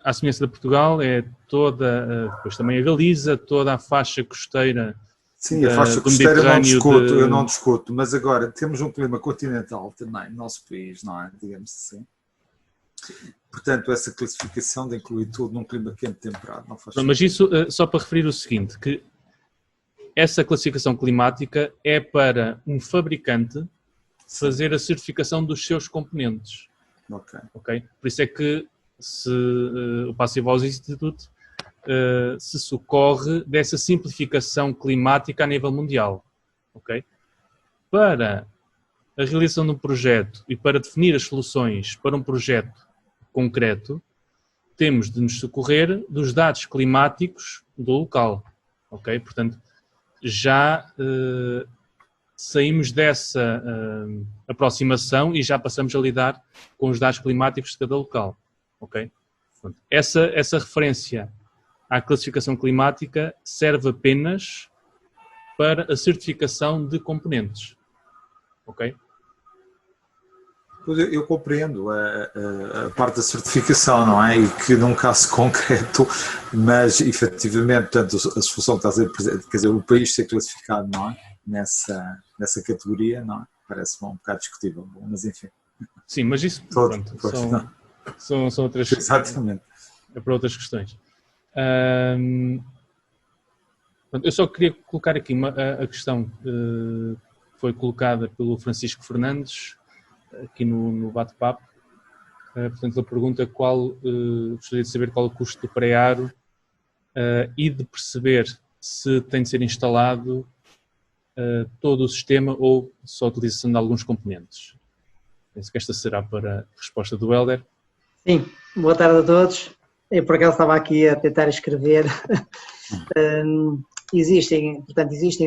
à semelhança de Portugal, é toda, depois também a Galiza, toda a faixa costeira. Sim, a faixa costeira eu não discuto, mas agora temos um clima continental também no nosso país, não é? Digamos assim. Portanto, essa classificação de incluir tudo num clima quente temperado não faz sentido. Mas isso só para referir o seguinte, que essa classificação climática é para um fabricante fazer a certificação dos seus componentes. Ok? Por isso é que o Passive House Institute se socorre dessa simplificação climática a nível mundial. Ok? Para a realização de um projeto e para definir as soluções para um projeto concreto, temos de nos socorrer dos dados climáticos do local, ok? Portanto, já saímos dessa aproximação e já passamos a lidar com os dados climáticos de cada local, ok? Portanto, essa referência à classificação climática serve apenas para a certificação de componentes, ok? Eu compreendo a parte da certificação, não é? E que num caso concreto, mas efetivamente, portanto, a solução que estás a dizer, quer dizer, o país ser classificado, não é? Nessa categoria, não é? Parece-me um bocado discutível, mas enfim. Sim, mas isso pronto, são outras, exatamente. É para outras questões. Eu só queria colocar aqui a questão que foi colocada pelo Francisco Fernandes, aqui no bate-papo. Portanto, ele pergunta gostaria de saber qual o custo do pré-aro e de perceber se tem de ser instalado todo o sistema ou só a utilização de alguns componentes. Penso que esta será para a resposta do Hélder. Sim, boa tarde a todos. Eu, por acaso, estava aqui a tentar escrever. Existem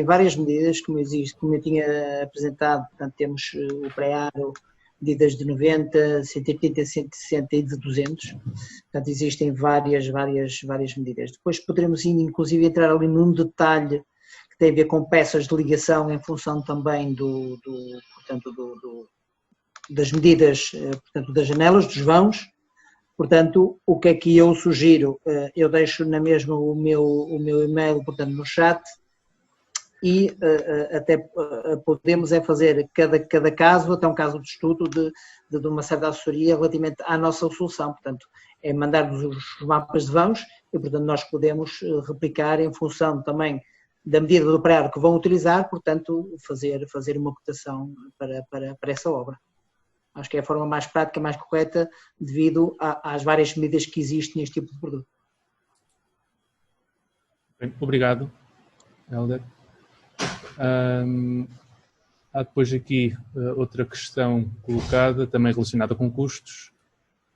várias medidas, como eu tinha apresentado. Portanto, temos o pré-aro, medidas de 90, 180, 160 e de 200. Portanto, existem várias medidas. Depois poderemos, inclusive, entrar ali num detalhe que tem a ver com peças de ligação em função também das medidas, portanto, das janelas, dos vãos. Portanto, o que é que eu sugiro? Eu deixo na mesma o meu e-mail, portanto, no chat, e até podemos fazer cada caso, até um caso de estudo de uma certa assessoria relativamente à nossa solução. Portanto, é mandar-nos os mapas de vãos e, portanto, nós podemos replicar em função também da medida do pré-aro que vão utilizar, portanto, fazer uma cotação para essa obra. Acho que é a forma mais prática, mais correta, devido às várias medidas que existem neste tipo de produto. Bem, obrigado, Hélder. Há depois aqui outra questão colocada, também relacionada com custos,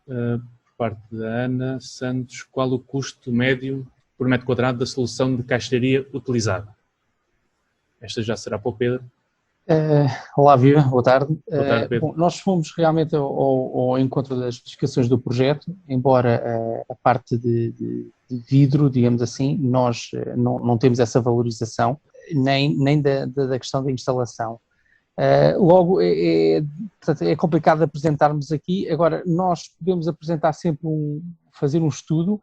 por parte da Ana Santos. Qual o custo médio por metro quadrado da solução de caixaria utilizada? Esta já será para o Pedro. Olá, Viva, boa tarde. Boa tarde, Pedro. Bom, nós fomos realmente ao encontro das especificações do projeto, embora a parte de vidro, digamos assim, nós não temos essa valorização, nem da questão da instalação. Logo, portanto, é complicado apresentarmos aqui. Agora, nós podemos apresentar sempre fazer um estudo,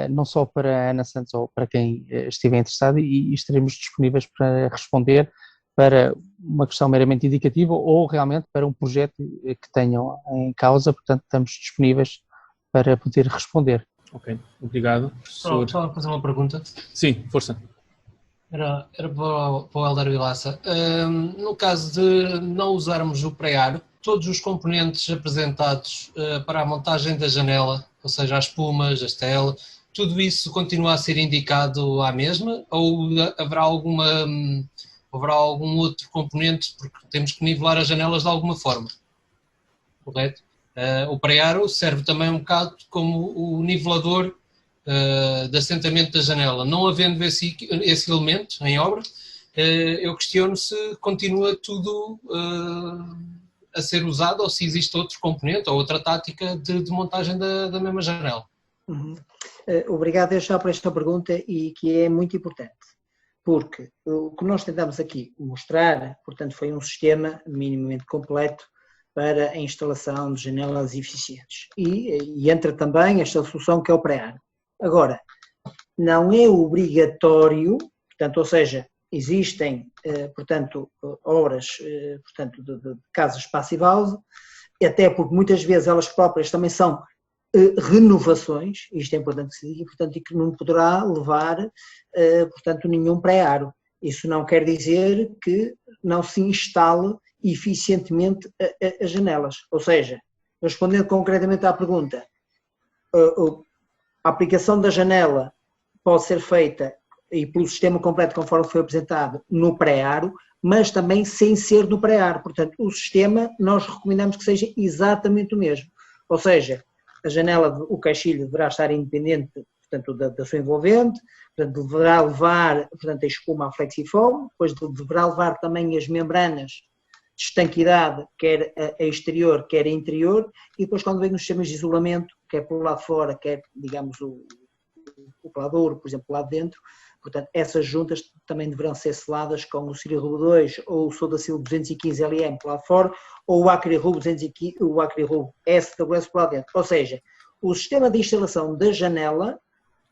não só para a Ana Santos ou para quem estiver interessado, e estaremos disponíveis para responder para uma questão meramente indicativa ou realmente para um projeto que tenham em causa. Portanto, estamos disponíveis para poder responder. Ok, obrigado. Professor... Só fazer uma pergunta. Sim, força. Era para o Hélder Vilaça. No caso de não usarmos o pré-ar, todos os componentes apresentados para a montagem da janela, ou seja, as espumas, a estela, tudo isso continua a ser indicado à mesma, ou haverá algum outro componente, porque temos que nivelar as janelas de alguma forma, correto? O pré-aro serve também um bocado como o nivelador de assentamento da janela. Não havendo esse elemento em obra, eu questiono se continua tudo a ser usado ou se existe outro componente ou outra tática de montagem da mesma janela. Obrigado já por esta pergunta, e que é muito importante, porque o que nós tentamos aqui mostrar, portanto, foi um sistema minimamente completo para a instalação de janelas eficientes. E entra também esta solução que é o pré-ar. Agora, não é obrigatório, portanto, ou seja, existem, portanto, obras, portanto, de casas passive house, até porque muitas vezes elas próprias também são renovações, isto é importante que se diga, portanto, e que não poderá levar, portanto, nenhum pré-aro. Isso não quer dizer que não se instale eficientemente as janelas. Ou seja, respondendo concretamente à pergunta, a aplicação da janela pode ser feita, e pelo sistema completo conforme foi apresentado, no pré-aro, mas também sem ser no pré-aro. Portanto, o sistema nós recomendamos que seja exatamente o mesmo. Ou seja, a janela, o caixilho deverá estar independente, portanto, da sua envolvente, portanto, deverá levar, portanto, a espuma a flexifoam, depois deverá levar também as membranas de estanquidade, quer a exterior, quer a interior, e depois quando vem nos sistemas de isolamento, quer pelo lado de fora, quer, digamos, o colador, por exemplo, lá de dentro, portanto, essas juntas também deverão ser seladas com o Cirilub 2 ou o Sodacil 215 LM por lá de fora, ou o Acryrub SWS por lá dentro. Ou seja, o sistema de instalação da janela,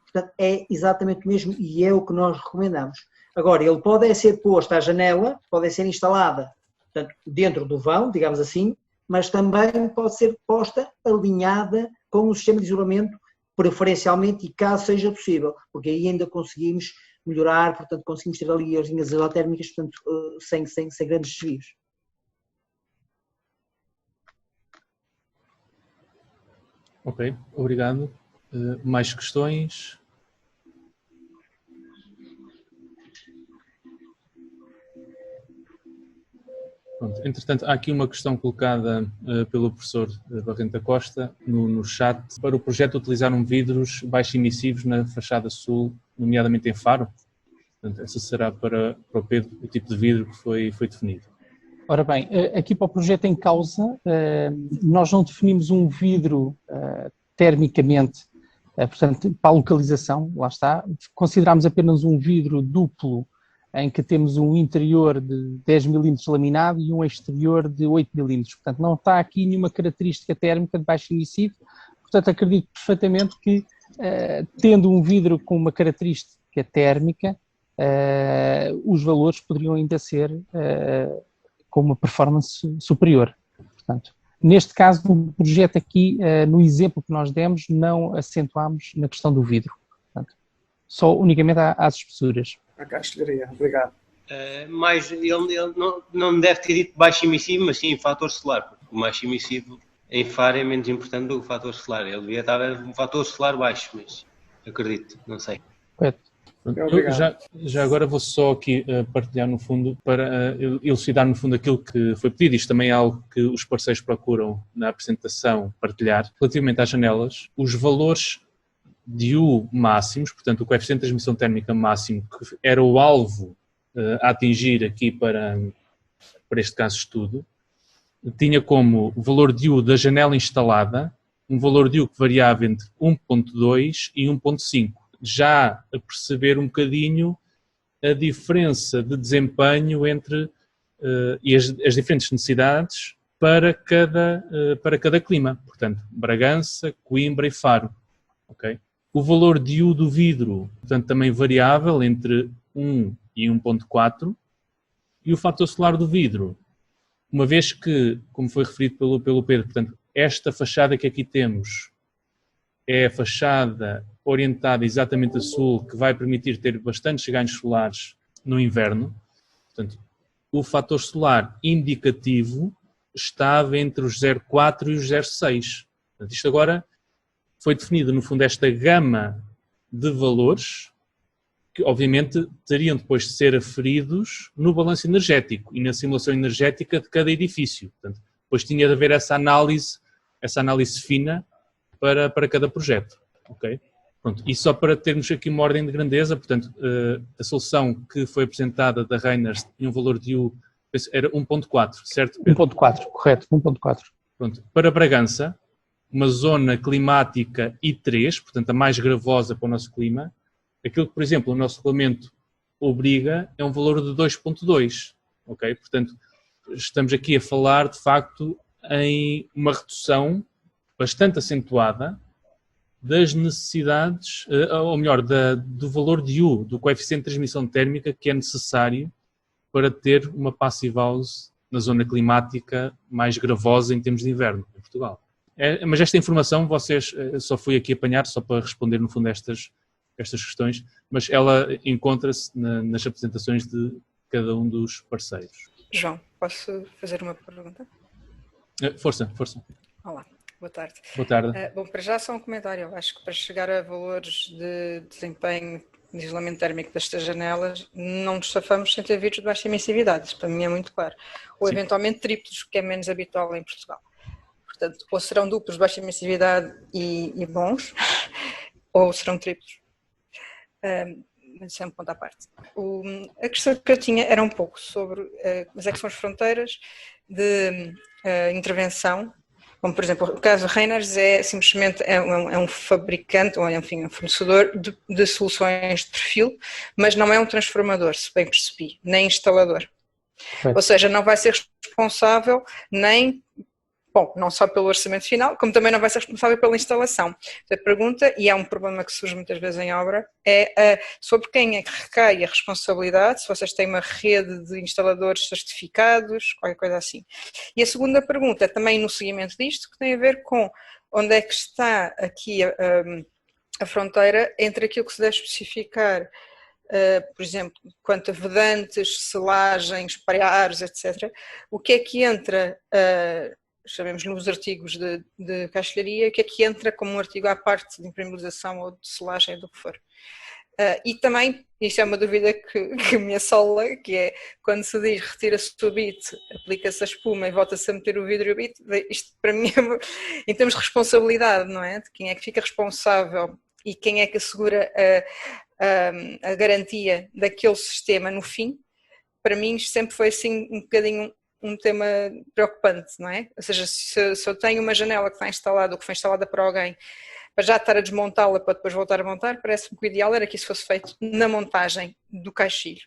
portanto, é exatamente o mesmo e é o que nós recomendamos. Agora, ele pode ser posto à janela, pode ser instalada, portanto, dentro do vão, digamos assim, mas também pode ser posta alinhada com o sistema de isolamento, preferencialmente, e caso seja possível, porque aí ainda conseguimos melhorar, portanto, conseguimos ter ali as linhas isotérmicas, portanto, sem grandes desvios. Ok, obrigado. Mais questões? Pronto. Entretanto, há aqui uma questão colocada pelo professor Barrento da Costa no chat. Para o projeto utilizar vidros baixo-emissivos na fachada sul, nomeadamente em faro? Portanto, essa será para o Pedro o tipo de vidro que foi definido. Ora bem, aqui para o projeto em causa, nós não definimos um vidro termicamente, portanto, para a localização, lá está, consideramos apenas um vidro duplo, em que temos um interior de 10 mm laminado e um exterior de 8 mm. Portanto, não está aqui nenhuma característica térmica de baixo emissivo. Portanto, acredito perfeitamente que, tendo um vidro com uma característica térmica, os valores poderiam ainda ser com uma performance superior. Portanto, neste caso, no projeto aqui, no exemplo que nós demos, não acentuámos na questão do vidro. Portanto, só unicamente às espessuras. A caixilharia, obrigado. Mas ele não deve ter dito baixo emissivo, mas sim fator solar, porque o baixo emissivo em faro é menos importante do que o fator solar. Ele devia estar um fator solar baixo, mas acredito, não sei. Correto. Já agora vou só aqui partilhar no fundo para elucidar no fundo aquilo que foi pedido. Isto também é algo que os parceiros procuram na apresentação partilhar. Relativamente às janelas, os valores de U máximos, portanto o coeficiente de transmissão térmica máximo, que era o alvo a atingir aqui para este caso de estudo, tinha como valor de U da janela instalada um valor de U que variava entre 1.2 e 1.5. Já a perceber um bocadinho a diferença de desempenho entre e as diferentes necessidades para cada clima. Portanto, Bragança, Coimbra e Faro. Okay? O valor de U do vidro, portanto, também variável entre 1 e 1.4. E o fator solar do vidro, uma vez que, como foi referido pelo Pedro, portanto, esta fachada que aqui temos é a fachada orientada exatamente a sul, que vai permitir ter bastantes ganhos solares no inverno. Portanto, o fator solar indicativo estava entre os 0,4 e os 0,6. Portanto, isto agora foi definido, no fundo, esta gama de valores que, obviamente, teriam depois de ser aferidos no balanço energético e na simulação energética de cada edifício. Portanto, depois tinha de haver essa análise fina para cada projeto. Okay? Pronto, e só para termos aqui uma ordem de grandeza, portanto, a solução que foi apresentada da Reiners tinha um valor de U, era 1.4, certo, Pedro? 1.4, correto, 1.4. Pronto, para Bragança, uma zona climática I3, portanto a mais gravosa para o nosso clima, aquilo que, por exemplo, o nosso regulamento obriga é um valor de 2.2, ok? Portanto, estamos aqui a falar, de facto, em uma redução bastante acentuada das necessidades, ou melhor, do valor de U, do coeficiente de transmissão térmica que é necessário para ter uma passive house na zona climática mais gravosa em termos de inverno em Portugal. Mas esta informação vocês, só fui aqui apanhar, só para responder no fundo estas questões, mas ela encontra-se nas apresentações de cada um dos parceiros. João, posso fazer uma pergunta? Força. Olá, boa tarde. Boa tarde. Bom, para já só um comentário. Eu acho que para chegar a valores de desempenho de isolamento térmico destas janelas, não nos safamos sem ter vidros de baixa emissividade. Isso para mim é muito claro. Ou Sim. eventualmente triplos, que é menos habitual em Portugal. Portanto, ou serão duplos de baixa emissividade e bons, ou serão triplos. Mas isso é um ponto à parte. A questão que eu tinha era um pouco sobre as é que são as fronteiras de intervenção, como por exemplo o caso Reiners é simplesmente um fabricante, ou enfim, um fornecedor de soluções de perfil, mas não é um transformador, se bem percebi, nem instalador. Ou seja, não vai ser responsável nem... Bom, não só pelo orçamento final, como também não vai ser responsável pela instalação. A pergunta, e é um problema que surge muitas vezes em obra, é sobre quem é que recai a responsabilidade, se vocês têm uma rede de instaladores certificados, qualquer coisa assim. E a segunda pergunta é também no seguimento disto, que tem a ver com onde é que está aqui a fronteira entre aquilo que se deve especificar, por exemplo, quanto a vedantes, selagens, pareares, etc. O que é que entra... chamemos nos artigos de caixilharia, que aqui entra como um artigo à parte de impermeabilização ou de selagem, do que for. E também, isto é uma dúvida que me assola, que é quando se diz retira-se o bit, aplica-se a espuma e volta-se a meter o vidro e o bit, isto para mim é, em termos de responsabilidade, não é? De quem é que fica responsável e quem é que assegura a garantia daquele sistema no fim, para mim isto sempre foi assim um bocadinho um tema preocupante, não é? Ou seja, se eu tenho uma janela que está instalada ou que foi instalada por alguém, para já estar a desmontá-la para depois voltar a montar, parece-me que o ideal era que isso fosse feito na montagem do caixilho.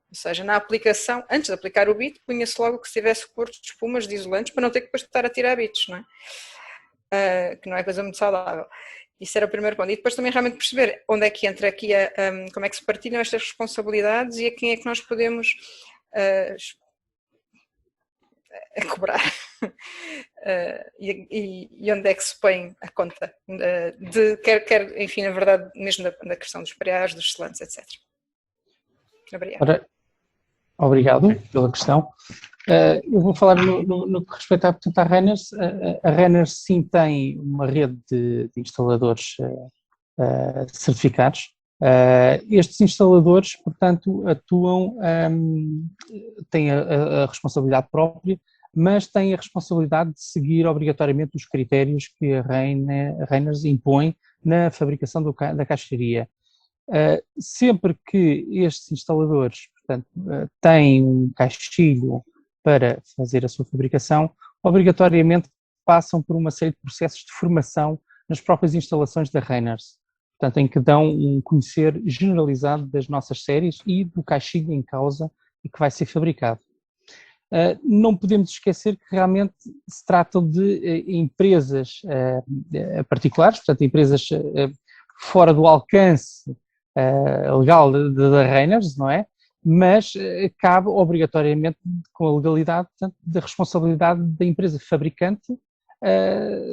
Ou seja, na aplicação, antes de aplicar o bit, punha-se logo que se tivesse cortes de espumas de isolantes para não ter que depois estar a tirar bits, não é? Que não é coisa muito saudável. Isso era o primeiro ponto. E depois também realmente perceber onde é que entra aqui, como é que se partilham estas responsabilidades e a quem é que nós podemos... a cobrar e onde é que se põe a conta quer enfim, na verdade, mesmo da questão dos pareares, dos selantes, etc. Obrigado pela questão. Eu vou falar no que respeita portanto, à Reiners. A Reiners sim tem uma rede de instaladores certificados, Estes instaladores, portanto, atuam, têm a responsabilidade própria, mas têm a responsabilidade de seguir obrigatoriamente os critérios que a Reiners impõe na fabricação da caixaria. Sempre que estes instaladores, portanto, têm um caixilho para fazer a sua fabricação, obrigatoriamente passam por uma série de processos de formação nas próprias instalações da Reiners, portanto, em que dão um conhecer generalizado das nossas séries e do caixilho em causa e que vai ser fabricado. Não podemos esquecer que realmente se tratam de empresas particulares, portanto, empresas fora do alcance legal da Reiners, não é? Mas cabe obrigatoriamente, com a legalidade, portanto, da responsabilidade da empresa fabricante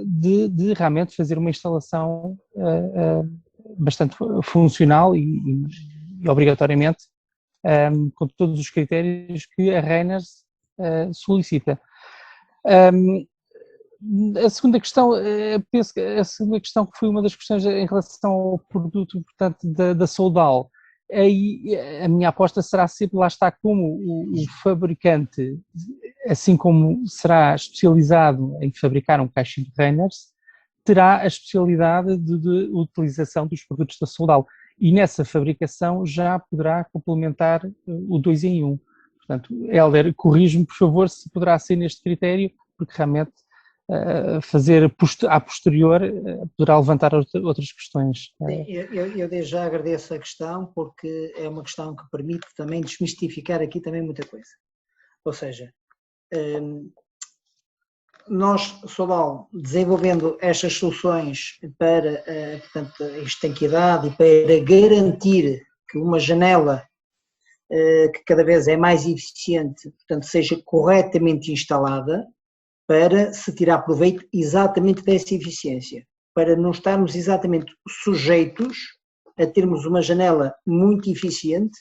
de realmente fazer uma instalação bastante funcional e obrigatoriamente com todos os critérios que a Reiners solicita. A segunda questão, penso que a segunda questão que foi uma das questões em relação ao produto, portanto, da Soldal, aí a minha aposta será sempre, lá está, como o fabricante, assim como será especializado em fabricar um caixilho Reiners, terá a especialidade de utilização dos produtos da Soldal e nessa fabricação já poderá complementar o 2 em 1. Portanto, Hélder, corrige-me, por favor, se poderá ser neste critério, porque realmente fazer a posterior poderá levantar outras questões. Eu desde já agradeço a questão, porque é uma questão que permite também desmistificar aqui também muita coisa. Ou seja, nós, Soldal, desenvolvendo estas soluções para, portanto, a estanqueidade e para garantir que uma janela que cada vez é mais eficiente, portanto, seja corretamente instalada, para se tirar proveito exatamente dessa eficiência, para não estarmos exatamente sujeitos a termos uma janela muito eficiente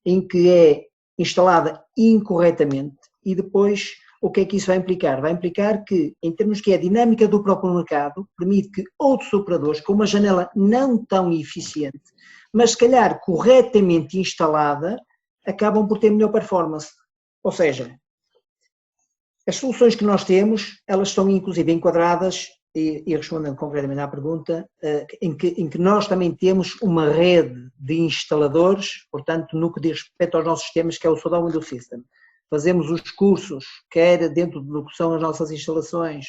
em que é instalada incorretamente e depois o que é que isso vai implicar? Vai implicar que, em termos que é a dinâmica do próprio mercado, permite que outros operadores com uma janela não tão eficiente, mas se calhar corretamente instalada, acabam por ter melhor performance. Ou seja, as soluções que nós temos, elas estão inclusive enquadradas, e respondendo concretamente à pergunta, em que nós também temos uma rede de instaladores, portanto, no que diz respeito aos nossos sistemas, que é o Soldal Window System. Fazemos os cursos, quer dentro do que são as nossas instalações,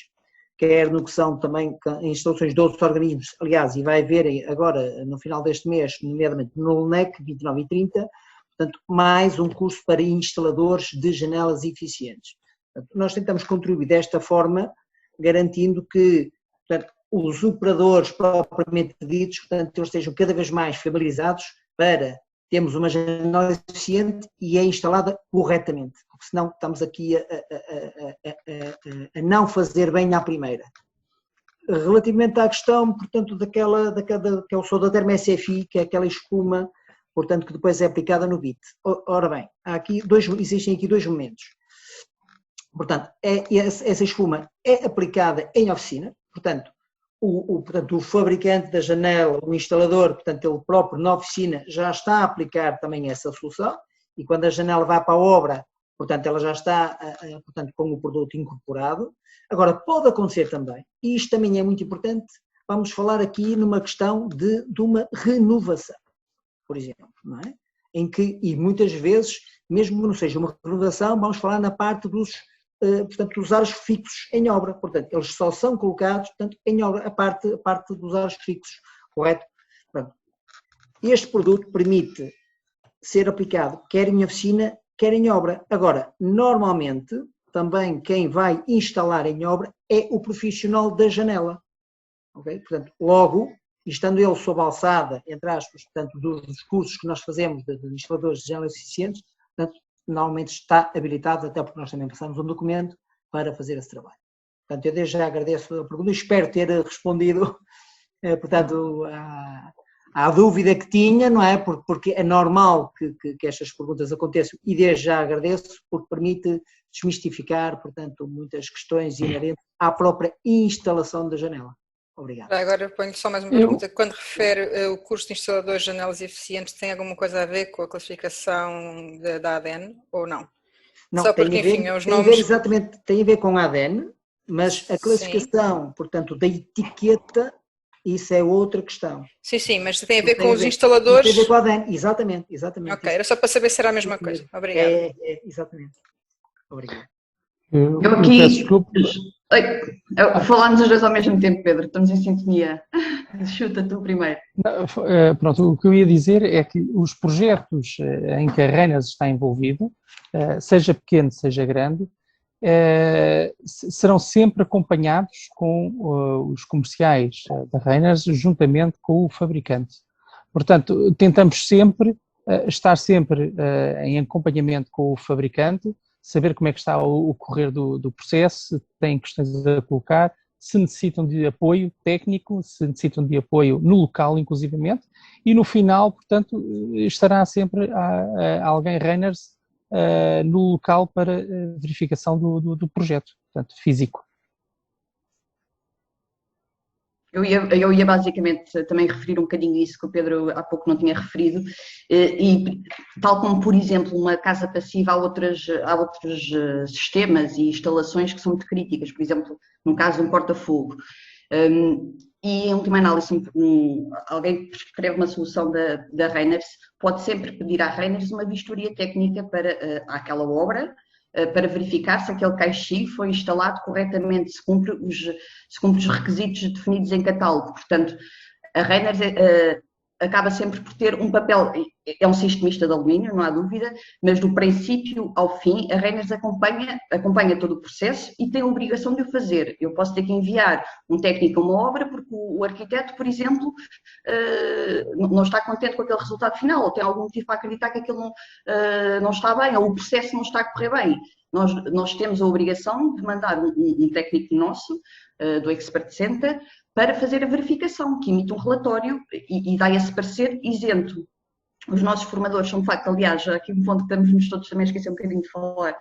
quer no que são também instalações de outros organismos. Aliás, e vai haver agora, no final deste mês, nomeadamente no LNEC, 29 e 30, portanto, mais um curso para instaladores de janelas eficientes. Portanto, nós tentamos contribuir desta forma, garantindo que, portanto, os operadores propriamente ditos, portanto, eles estejam cada vez mais familiarizados para termos uma janela eficiente e é instalada corretamente, porque senão estamos aqui a não fazer bem à primeira. Relativamente à questão, portanto, que é o Soldal Termo SFI, que é aquela espuma, portanto, que depois é aplicada no bit. Ora bem, existem aqui dois momentos. Portanto, essa espuma é aplicada em oficina, portanto, o fabricante da janela, o instalador, portanto, ele próprio na oficina já está a aplicar também essa solução e quando a janela vai para a obra, portanto, ela já está portanto, com o produto incorporado. Agora, pode acontecer também, e isto também é muito importante, vamos falar aqui numa questão de uma renovação, por exemplo, não é? Em que, e muitas vezes, mesmo que não seja uma renovação, vamos falar na parte portanto, dos aros fixos em obra, portanto, eles só são colocados, portanto, em obra, a parte dos aros fixos, correto? Portanto, este produto permite ser aplicado quer em oficina, quer em obra. Agora, normalmente, também quem vai instalar em obra é o profissional da janela, ok? Portanto, logo, estando ele sob a alçada, entre aspas, portanto, dos cursos que nós fazemos de instaladores de janelas eficientes, portanto, normalmente está habilitado, até porque nós também passamos um documento para fazer esse trabalho. Portanto, eu desde já agradeço a pergunta e espero ter respondido, portanto, à dúvida que tinha, não é? Porque é normal que estas perguntas aconteçam e desde já agradeço porque permite desmistificar, portanto, muitas questões inerentes à própria instalação da janela. Obrigado. Agora ponho só mais uma pergunta. Quando refere o curso de instaladores de janelas eficientes, tem alguma coisa a ver com a classificação da ADN ou não? Não, Só tem porque, a ver, enfim, os tem a ver nomes... exatamente, tem a ver com a ADN, mas a classificação, portanto, da etiqueta, isso é outra questão. Sim, mas tem a ver Tem com a os ver- instaladores... Tem a ver com a ADN, exatamente. Ok, era só para saber se era a mesma coisa. Obrigada. Exatamente. Obrigado. Eu aqui, peço desculpa. falámos os dois ao mesmo tempo, Pedro, estamos em sintonia. Chuta tu primeiro. Pronto, o que eu ia dizer é que os projetos em que a Reyners está envolvido, seja pequeno, seja grande, serão sempre acompanhados com os comerciais da Reyners, juntamente com o fabricante. Portanto, tentamos sempre estar sempre em acompanhamento com o fabricante, saber como é que está o correr do processo, se têm questões a colocar, se necessitam de apoio técnico, se necessitam de apoio no local, inclusivamente, e no final, portanto, estará sempre alguém Reyners no local para verificação do projeto, portanto, físico. Eu ia basicamente também referir um bocadinho isso que o Pedro há pouco não tinha referido, e tal como, por exemplo, uma casa passiva, há outros sistemas e instalações que são muito críticas, por exemplo, no caso de um porta-fogo. E em última análise, alguém que prescreve uma solução da Reyners pode sempre pedir à Reyners uma vistoria técnica para aquela obra, para verificar se aquele caixinho foi instalado corretamente, se cumpre os requisitos definidos em catálogo. Portanto, a Reyners acaba sempre por ter um papel, é um sistemista de alumínio, não há dúvida, mas do princípio ao fim, a Reyners acompanha todo o processo e tem a obrigação de o fazer. Eu posso ter que enviar um técnico a uma obra porque o arquiteto, por exemplo, não está contente com aquele resultado final, ou tem algum motivo para acreditar que aquilo não está bem, ou o processo não está a correr bem. Nós temos a obrigação de mandar um técnico nosso, do Expert Center, para fazer a verificação, que emite um relatório e dá esse parecer isento. Os nossos formadores são, de facto, aliás, aqui um ponto que estamos todos também a esquecer um bocadinho de falar,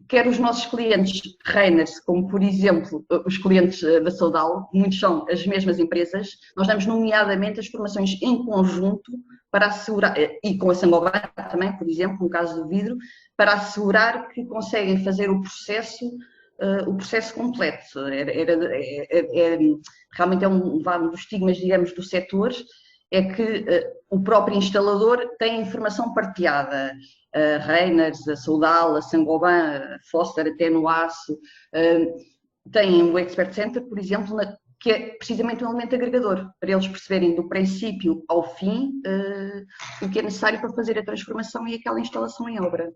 quer os nossos clientes Reyners, como, por exemplo, os clientes da Saudal, muitos são as mesmas empresas, nós damos nomeadamente as formações em conjunto para assegurar, e com a Saint-Gobain também, por exemplo, no caso do vidro, para assegurar que conseguem fazer o processo completo. Realmente é um dos estigmas, digamos, do setor, é que o próprio instalador tem informação partilhada. A Reyners, a Saudal, a Saint-Gobain, a Foster, até no aço, têm o Expert Center, por exemplo, que é precisamente um elemento agregador, para eles perceberem do princípio ao fim o que é necessário para fazer a transformação e aquela instalação em obra.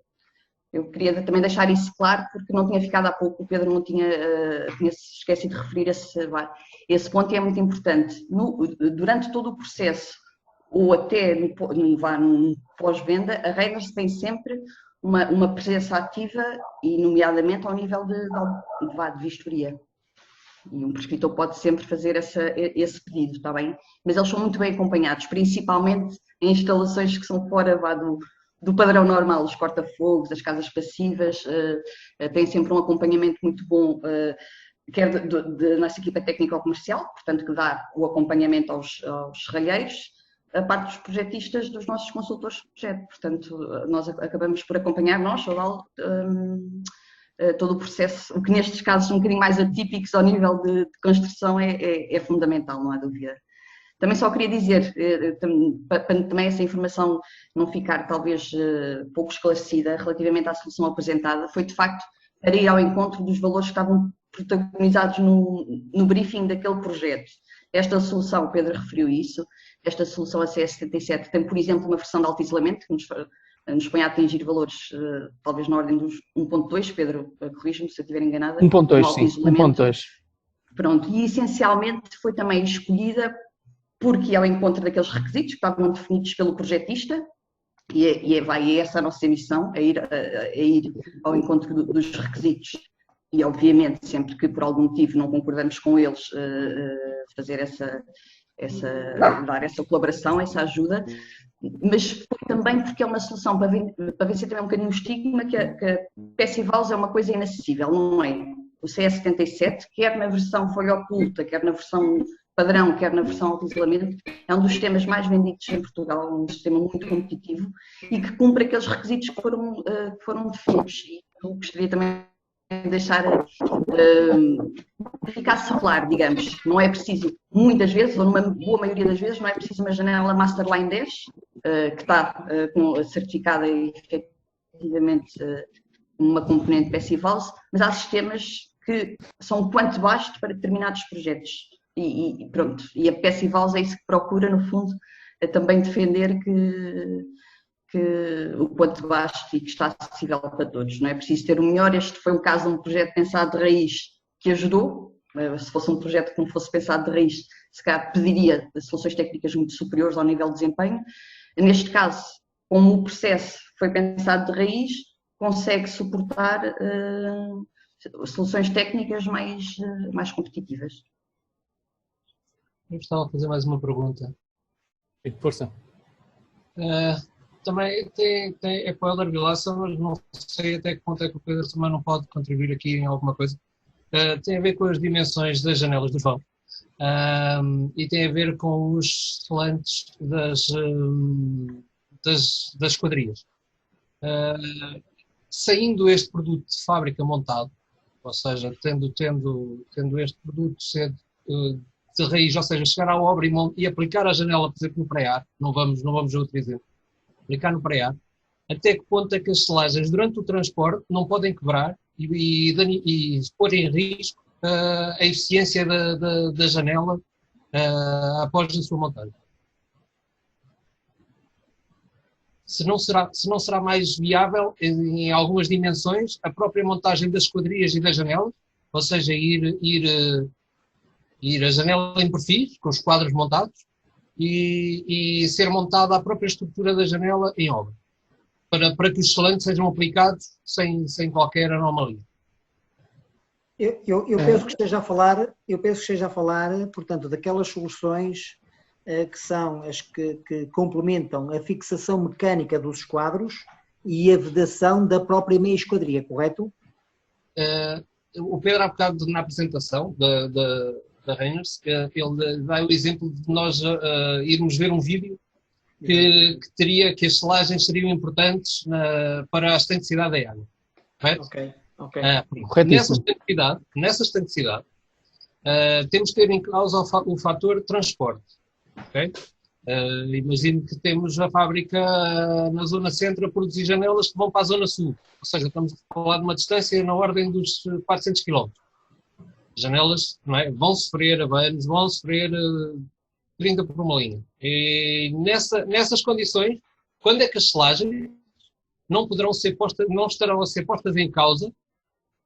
Eu queria também deixar isso claro, porque não tinha ficado há pouco, o Pedro não tinha se esquecido de referir esse ponto, e é muito importante. Durante todo o processo, ou até no pós-venda, a Reyners tem sempre uma presença ativa, e nomeadamente ao nível de vistoria. E um prescritor pode sempre fazer esse pedido, está bem? Mas eles são muito bem acompanhados, principalmente em instalações que são fora do padrão normal, os corta-fogos, as casas passivas, têm sempre um acompanhamento muito bom, quer da nossa equipa técnico-comercial, portanto que dá o acompanhamento aos serralheiros, a parte dos projetistas, dos nossos consultores de projeto. Portanto, nós acabamos por acompanhar, todo o processo, o que nestes casos são um bocadinho mais atípicos ao nível de construção é fundamental, não há dúvida. Também só queria dizer, para também essa informação não ficar talvez pouco esclarecida relativamente à solução apresentada, foi de facto para ir ao encontro dos valores que estavam protagonizados no briefing daquele projeto. Esta solução, o Pedro referiu isso, esta solução ACS77 tem, por exemplo, uma versão de alto isolamento que nos põe a atingir valores talvez na ordem dos 1.2, Pedro, corrija-me se eu estiver enganada. 1.2, sim, 1.2. Pronto, e essencialmente foi também escolhida porque é ao encontro daqueles requisitos que estavam definidos pelo projetista, e é essa a nossa missão, é ir ao encontro dos requisitos, e obviamente sempre que por algum motivo não concordamos com eles, fazer dar essa colaboração, essa ajuda, mas foi também porque é uma solução para vencer também um bocadinho o estigma que a Passive House é uma coisa inacessível, não é? o CS77, quer na versão folha oculta, quer na versão padrão, quer na versão auto-isolamento, é um dos sistemas mais vendidos em Portugal, um sistema muito competitivo e que cumpre aqueles requisitos que foram definidos. E eu gostaria também de deixar ficar celular, digamos. Não é preciso, muitas vezes, ou numa boa maioria das vezes, não é preciso uma janela Masterline 10, que está certificada e efetivamente uma componente Passive House, mas há sistemas que são quanto bastos para determinados projetos. E pronto, e a Passive House é isso que procura, no fundo, também defender que o quanto basto e que está acessível para todos. Não é preciso ter o melhor. Este foi um caso de um projeto pensado de raiz que ajudou. Se fosse um projeto que não fosse pensado de raiz, se calhar pediria soluções técnicas muito superiores ao nível de desempenho. Neste caso, como o processo foi pensado de raiz, consegue suportar soluções técnicas mais competitivas. Eu gostava de fazer mais uma pergunta. Força. Também é para o Helder Vilaça, mas não sei até que ponto é que o Pedro também não pode contribuir aqui em alguma coisa. Tem a ver com as dimensões das janelas do vão e tem a ver com os selantes das esquadrias. Saindo este produto de fábrica montado, ou seja, tendo este produto ser de raiz, ou seja, chegar à obra e aplicar a janela, por exemplo, no pré-ar, não vamos a outro exemplo, aplicar no pré-ar, até que ponto é que as selagens durante o transporte não podem quebrar e pôr em risco a eficiência da janela após a sua montagem? Se não será mais viável, em algumas dimensões, a própria montagem das esquadrias e das janelas, ou seja, ir a janela em perfis, com os quadros montados, e ser montada a própria estrutura da janela em obra, para que os selantes sejam aplicados sem qualquer anomalia. Eu penso que esteja a falar, portanto, daquelas soluções que são as que complementam a fixação mecânica dos esquadros e a vedação da própria meia esquadria, correto? O Pedro, há bocado na apresentação da Reiners, ele dá o exemplo de nós irmos ver um vídeo que as selagens seriam importantes para a estanquicidade da água. Correto? Ok. Nessa estanquicidade, temos que ter em causa o fator transporte. Okay? Imagino que temos a fábrica na zona centro a produzir janelas que vão para a zona sul. Ou seja, estamos a falar de uma distância na ordem dos 400 km. Janelas, não é? Vão sofrer abanos, vão sofrer 30 por uma linha. E nessas condições, quando é que as selagens não estarão a ser postas em causa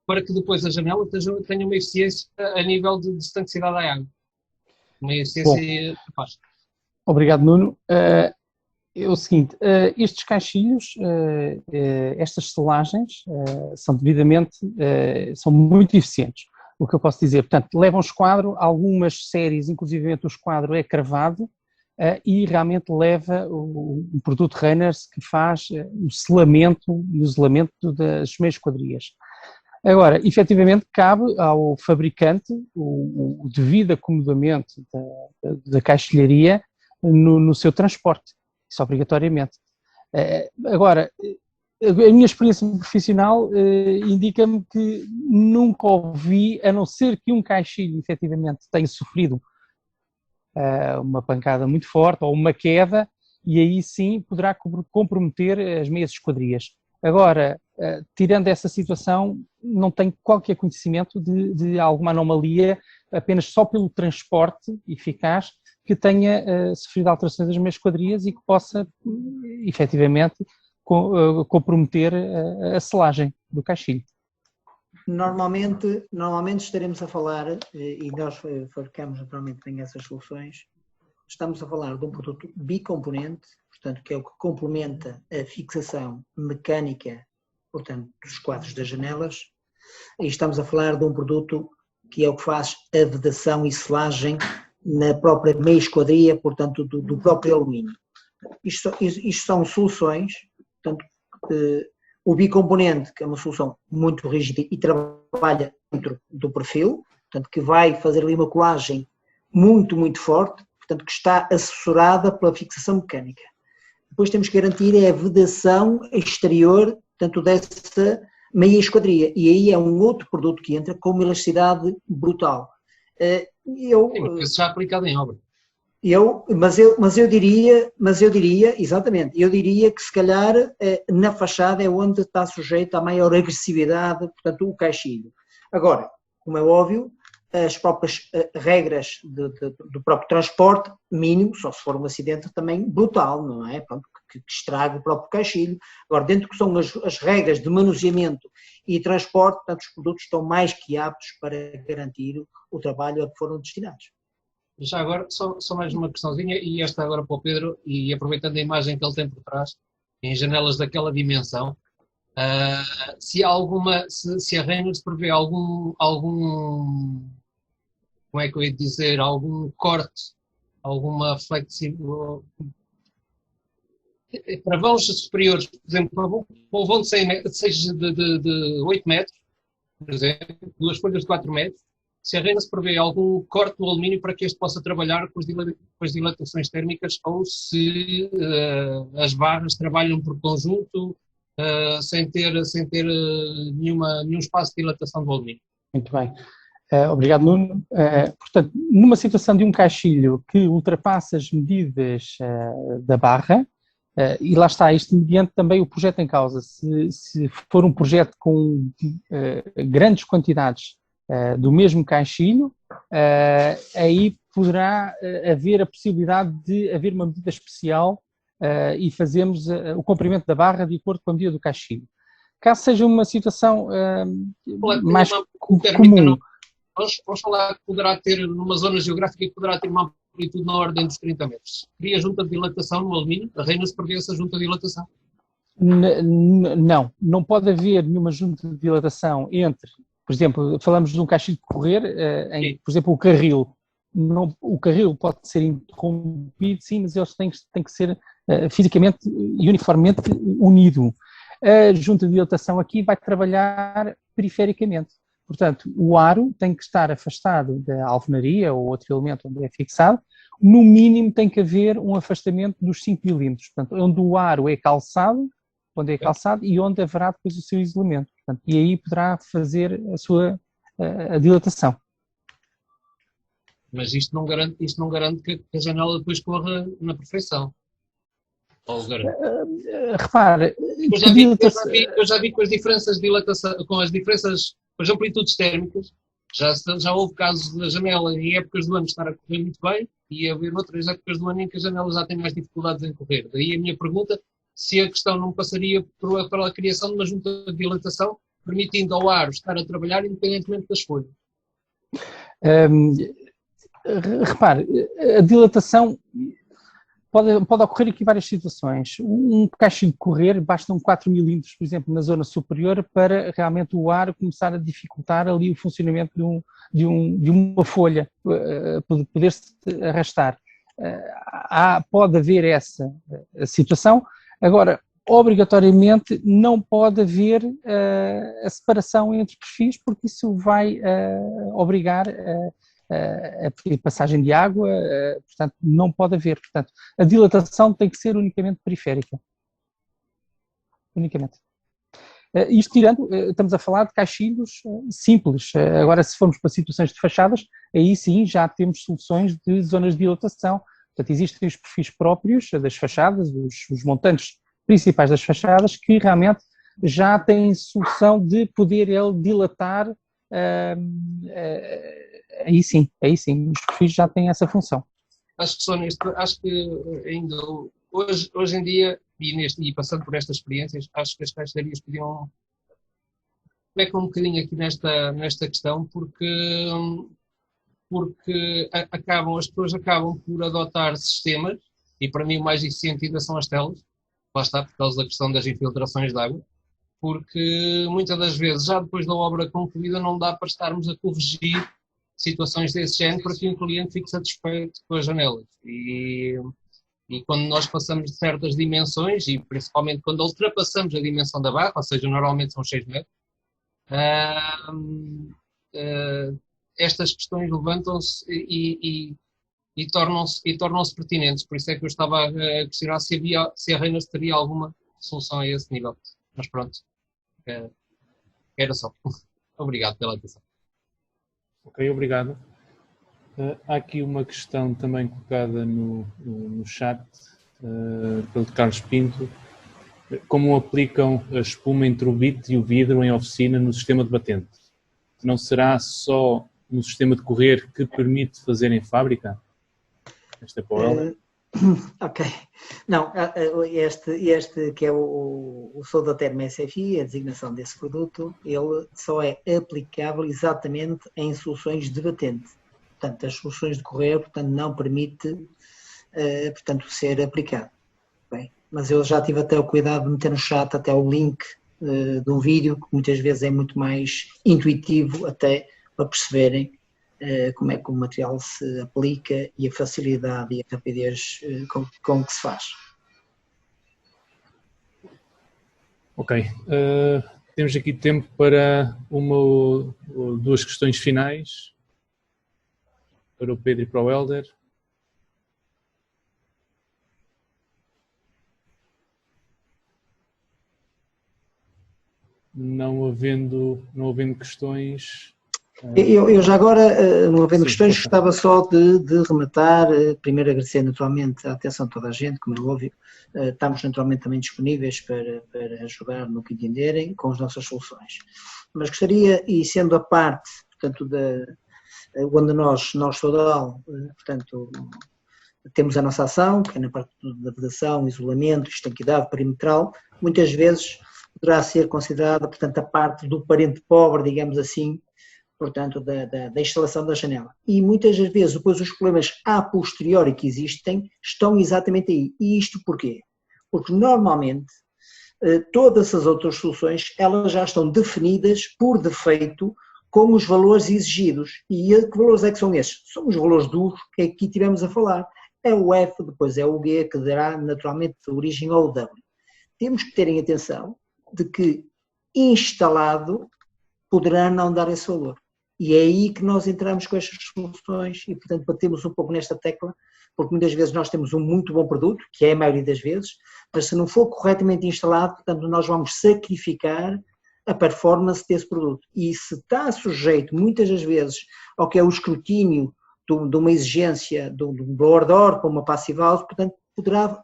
para que depois a janela tenha uma eficiência a nível de estanquicidade da água? Uma eficiência capaz. Obrigado, Nuno. É o seguinte, estes caixilhos, estas selagens são muito eficientes. O que eu posso dizer, portanto, levam esquadro, algumas séries, inclusive o esquadro é cravado e realmente leva um produto Reiners que faz o selamento e o isolamento das meias esquadrias. Agora, efetivamente, cabe ao fabricante o devido acomodamento da caixilharia no seu transporte, isso obrigatoriamente. Agora, a minha experiência profissional indica-me que nunca ouvi, a não ser que um caixilho efetivamente tenha sofrido uma pancada muito forte ou uma queda, e aí sim poderá comprometer as meias esquadrias. Agora, tirando essa situação, não tenho qualquer conhecimento de alguma anomalia, apenas só pelo transporte eficaz, que tenha sofrido alterações das meias esquadrias e que possa, efetivamente, comprometer a selagem do caixilho. Normalmente estaremos a falar, e nós fabricamos naturalmente bem essas soluções, estamos a falar de um produto bicomponente, portanto, que é o que complementa a fixação mecânica, portanto, dos quadros das janelas, e estamos a falar de um produto que é o que faz a vedação e selagem na própria meia esquadria, portanto, do próprio alumínio. Isto são soluções, portanto, o bicomponente, que é uma solução muito rígida e trabalha dentro do perfil, portanto, que vai fazer ali uma colagem muito, muito forte, portanto, que está assessorada pela fixação mecânica. Depois temos que garantir a vedação exterior, portanto, dessa meia esquadria, e aí é um outro produto que entra com uma elasticidade brutal. Isso já aplicado em obra. Mas eu diria, exatamente, eu diria que se calhar na fachada é onde está sujeito à maior agressividade, portanto, o caixilho. Agora, como é óbvio, as próprias regras do próprio transporte mínimo, só se for um acidente também brutal, não é? Pronto, que estrague o próprio caixilho. Agora, dentro do que são as regras de manuseamento e transporte, portanto, os produtos estão mais que aptos para garantir o trabalho a que foram destinados. Já agora, só mais uma questãozinha, e esta agora para o Pedro, e aproveitando a imagem que ele tem por trás, em janelas daquela dimensão, se a Reynolds prevê algum, como é que eu ia dizer, algum corte, alguma flexibilidade, para vãos superiores, por exemplo, para o vão de 100 metros, seja de 8 metros, por exemplo, duas folhas de 4 metros, se a Reynolds prevê algum corte no alumínio para que este possa trabalhar com as dilatações térmicas, ou se as barras trabalham por conjunto, sem ter nenhum espaço de dilatação do alumínio. Muito bem. Obrigado, Nuno. Portanto, numa situação de um caixilho que ultrapassa as medidas da barra, e lá está, isto mediante também o projeto em causa, se for um projeto com grandes quantidades do mesmo caixilho, aí poderá haver a possibilidade de haver uma medida especial e fazermos o comprimento da barra de acordo com a medida do caixilho. Caso seja uma situação mais comum... Vamos falar que poderá ter, numa zona geográfica, que poderá ter uma amplitude na ordem dos 30 metros. Cria junta de dilatação no alumínio? A Reynolds prevê essa junta de dilatação? Não pode haver nenhuma junta de dilatação entre, por exemplo, falamos de um caixilho de correr, por exemplo, o carril. O carril pode ser interrompido, sim, mas eles têm que ser fisicamente e uniformemente unido. A junta de dilatação aqui vai trabalhar perifericamente. Portanto, o aro tem que estar afastado da alvenaria ou outro elemento onde é fixado. No mínimo tem que haver um afastamento dos 5 milímetros. Portanto, onde o aro é calçado, e onde haverá depois o seu isolamento. Portanto, e aí poderá fazer a dilatação. Mas isto não garante que a janela depois corra na perfeição. Ou garante? Repare, eu já vi com as diferenças de dilatação, com as amplitudes térmicas, já houve casos da janela em épocas do ano estar a correr muito bem e haver outras épocas do ano em que a janela já tem mais dificuldades em correr. Daí a minha pergunta, se a questão não passaria pela criação de uma junta de dilatação, permitindo ao aro estar a trabalhar independentemente das folhas. Repare, a dilatação pode ocorrer aqui várias situações. Um caixilho de correr, bastam 4 milímetros, por exemplo, na zona superior, para realmente o ar começar a dificultar ali o funcionamento de uma folha, poder-se arrastar. Pode haver essa situação. Agora, obrigatoriamente, não pode haver a separação entre perfis, porque isso vai obrigar a passagem de água, portanto, não pode haver. Portanto, a dilatação tem que ser unicamente periférica. Unicamente. Isto tirando, estamos a falar de caixilhos simples. Agora, se formos para situações de fachadas, aí sim já temos soluções de zonas de dilatação. Portanto, existem os perfis próprios das fachadas, os montantes principais das fachadas, que realmente já têm solução de poder ele dilatar. Aí sim, os perfis já têm essa função. Acho que ainda hoje em dia, e passando por estas experiências, acho que as caixarias podiam pecar um bocadinho aqui nesta questão, porque as pessoas acabam por adotar sistemas, e para mim o mais eficiente ainda são as telas, lá está, por causa da questão das infiltrações de água, porque muitas das vezes, já depois da obra concluída, não dá para estarmos a corrigir situações desse género para que o cliente fique satisfeito com as janelas. E quando nós passamos de certas dimensões, e principalmente quando ultrapassamos a dimensão da barra, ou seja, normalmente são 6 metros, estas questões levantam-se e tornam-se pertinentes. Por isso é que eu estava a questionar se a Reynolds teria alguma solução a esse nível. Mas pronto, era só. Obrigado pela atenção. Ok, obrigado. Há aqui uma questão também colocada no chat pelo Carlos Pinto. Como aplicam a espuma entre o bit e o vidro em oficina no sistema de batente? Não será só no sistema de correr que permite fazer em fábrica? Esta é para o Helder. Ok. Não, este que é o Soldaterm SFI, a designação desse produto, ele só é aplicável exatamente em soluções de batente. Portanto, as soluções de correr, portanto, não permite, portanto, ser aplicado. Bem, mas eu já tive até o cuidado de meter no chat até o link de um vídeo, que muitas vezes é muito mais intuitivo até para perceberem como é que o material se aplica e a facilidade e a rapidez com que se faz. Ok. Temos aqui tempo para uma ou duas questões finais para o Pedro e para o Helder. Não havendo questões... Eu já agora, não havendo questões, força. gostava só de rematar, primeiro agradecer naturalmente a atenção de toda a gente, como é óbvio, estamos naturalmente também disponíveis para ajudar no que entenderem com as nossas soluções. Mas gostaria, e sendo a parte, portanto, onde nós Sodal, portanto, temos a nossa ação, que é na parte da vedação, isolamento, estanquidade perimetral, muitas vezes poderá ser considerada, portanto, a parte do parente pobre, digamos assim, portanto, da instalação da janela. E muitas das vezes, depois, os problemas a posteriori que existem estão exatamente aí. E isto porquê? Porque, normalmente, todas as outras soluções, elas já estão definidas por defeito como os valores exigidos. E que valores é que são esses? São os valores duros que aqui tivemos a falar. É o F, depois é o G, que dará, naturalmente, origem ao W. Temos que terem atenção de que, instalado, poderá não dar esse valor. E é aí que nós entramos com estas soluções e, portanto, batemos um pouco nesta tecla, porque muitas vezes nós temos um muito bom produto, que é a maioria das vezes, mas se não for corretamente instalado, portanto, nós vamos sacrificar a performance desse produto. E se está sujeito, muitas das vezes, ao que é o escrutínio de uma exigência de um blower door para uma passive house, portanto, poderá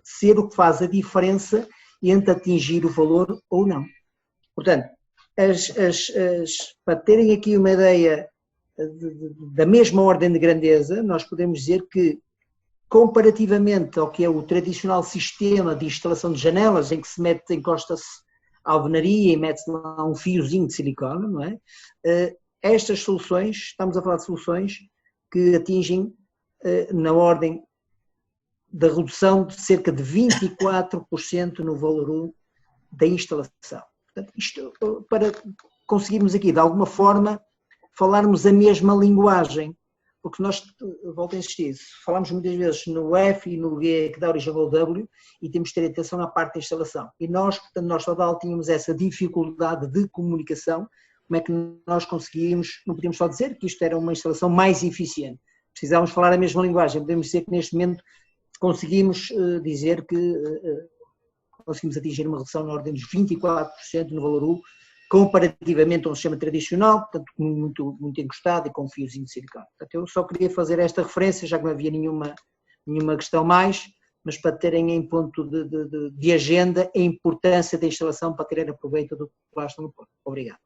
ser o que faz a diferença entre atingir o valor ou não. Portanto, para terem aqui uma ideia da mesma ordem de grandeza, nós podemos dizer que, comparativamente ao que é o tradicional sistema de instalação de janelas, em que se encosta-se a alvenaria e mete-se lá um fiozinho de silicone, não é? Estas soluções, estamos a falar de soluções que atingem na ordem da redução de cerca de 24% no valor da instalação. Portanto, isto para conseguirmos aqui, de alguma forma, falarmos a mesma linguagem, porque nós, volto a insistir, falamos muitas vezes no F e no G, que dá origem ao W, e temos que ter atenção na parte da instalação. E nós, portanto, nós Sodal tínhamos essa dificuldade de comunicação, como é que nós conseguimos, não podíamos só dizer que isto era uma instalação mais eficiente, precisávamos falar a mesma linguagem, podemos dizer que neste momento conseguimos dizer que conseguimos atingir uma redução na ordem dos 24% no valor U, comparativamente a um sistema tradicional, portanto muito encostado e com um fiozinho de silicone. Portanto, eu só queria fazer esta referência, já que não havia nenhuma questão mais, mas para terem em ponto de agenda a importância da instalação para terem aproveito do que lá estão no ponto. Obrigado.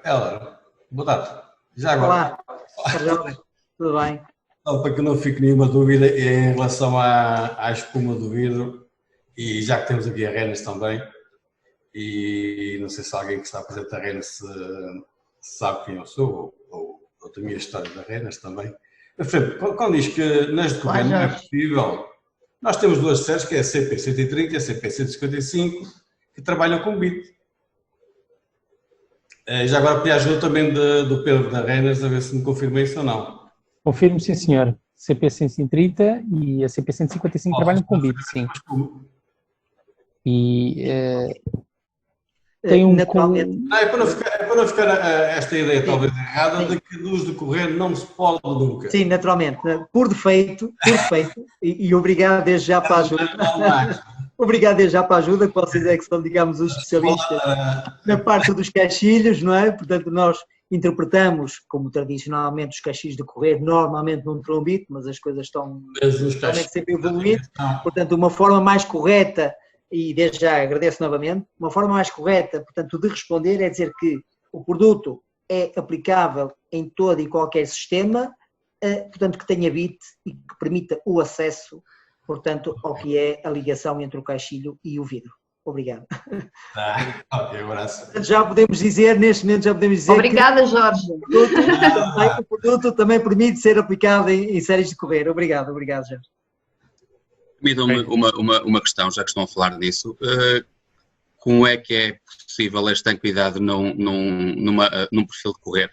Helder, boa tarde. Já agora. Olá, tudo bem? Para que não fique nenhuma dúvida, em relação à espuma do vidro, e já que temos aqui a Reynolds também, e não sei se alguém que está presente da Reynolds sabe quem eu sou, ou a minha história da Reynolds também. Mas, quando diz que nas documentos não é possível, nós temos duas séries, que é a CP130 e a CP155, que trabalham com bit. Já agora pedi a ajuda também do Pedro da Reynolds, a ver se me confirma isso ou não. Confirmo, sim senhor. CP130 e a CP155 trabalham com bit, sim. E tem um naturalmente... É para não ficar esta ideia talvez errada de que luz de correr não se pode nunca. Sim, naturalmente. Por defeito, e obrigado desde já para a ajuda. Obrigado desde já para a ajuda, que vocês é que são, digamos, os especialistas na parte dos caixilhos, não é? Portanto, nós interpretamos, como tradicionalmente, os caixilhos de correr, normalmente num trombite, mas as coisas estão sempre evoluindo. Portanto, uma forma mais correta, e desde já agradeço novamente, uma forma mais correta, portanto, de responder é dizer que o produto é aplicável em todo e qualquer sistema, portanto, que tenha bit e que permita o acesso, portanto, ao que é a ligação entre o caixilho e o vidro. Obrigado. Ok, abraço. Já podemos dizer, neste momento, Obrigada, Jorge. O produto também permite ser aplicado em séries de correr. Obrigado, Jorge. Permitam-me uma questão, já que estão a falar disso. Como é que é possível a estanquidade num perfil de correr?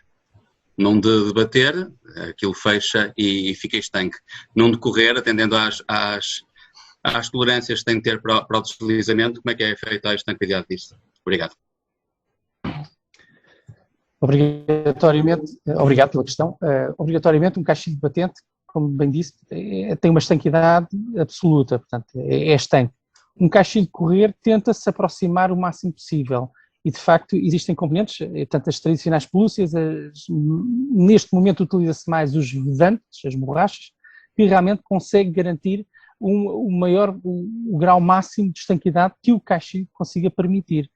Não de debater, aquilo fecha e fica estanque. Não de correr, atendendo às tolerâncias que tem de ter para o deslizamento, como é que é feita a estanquidade disso? Obrigado. Obrigado pela questão. Obrigatoriamente um caixilho de batente, como bem disse, tem uma estanquidade absoluta, portanto é estanque. Um caixilho de correr tenta se aproximar o máximo possível e de facto existem componentes, tanto as tradicionais pelúcias, neste momento utiliza-se mais os vedantes, as borrachas, que realmente consegue garantir o grau máximo de estanquidade que o caixilho consiga permitir.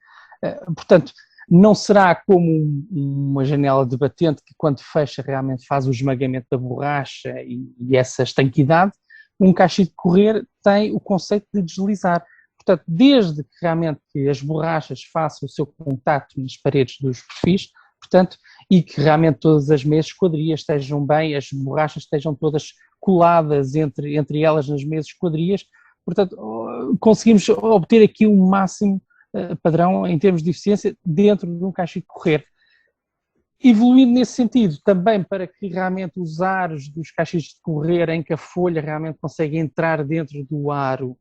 Portanto, não será como uma janela de batente que quando fecha realmente faz o esmagamento da borracha e essa estanquidade. Um caixilho de correr tem o conceito de deslizar. Portanto, desde que realmente as borrachas façam o seu contacto nas paredes dos perfis, portanto, e que realmente todas as meias esquadrias estejam bem, as borrachas estejam todas coladas entre elas nas meias esquadrias, portanto, conseguimos obter aqui um máximo padrão em termos de eficiência dentro de um caixilho de correr. Evoluindo nesse sentido, também para que realmente os aros dos caixilhos de correr, em que a folha realmente consegue entrar dentro do aro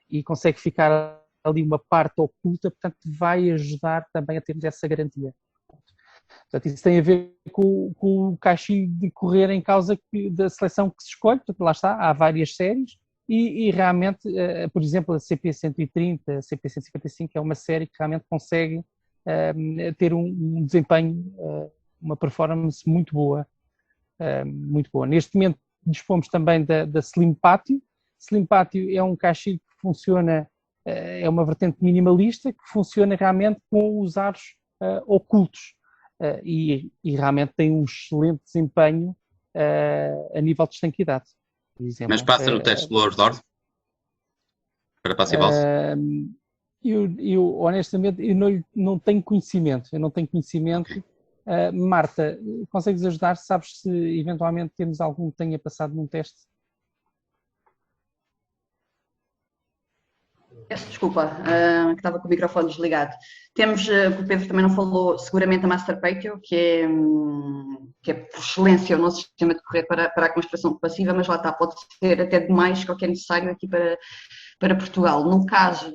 e consegue ficar ali uma parte oculta, portanto vai ajudar também a termos essa garantia. Portanto, isso tem a ver com o caixilho de correr em causa da seleção que se escolhe, portanto lá está, há várias séries e realmente, por exemplo, a CP130, a CP155 é uma série que realmente consegue ter um desempenho, uma performance muito boa, muito boa. Neste momento dispomos também da Slim Patio. Slim Patio é um caixilho que funciona, é uma vertente minimalista que funciona realmente com os aros ocultos e realmente tem um excelente desempenho a nível de estanquidade. Por exemplo. Mas passa no teste de Lower Door? Para Passive House? Eu honestamente não tenho conhecimento. Okay. Marta, consegues ajudar? Sabes se eventualmente temos algum que tenha passado num teste? Peço desculpa, que estava com o microfone desligado. Temos, o Pedro também não falou, seguramente a Master Patio, que é por excelência o nosso sistema de correr para a construção passiva, mas lá está, pode ser até demais que é necessário aqui para Portugal. No caso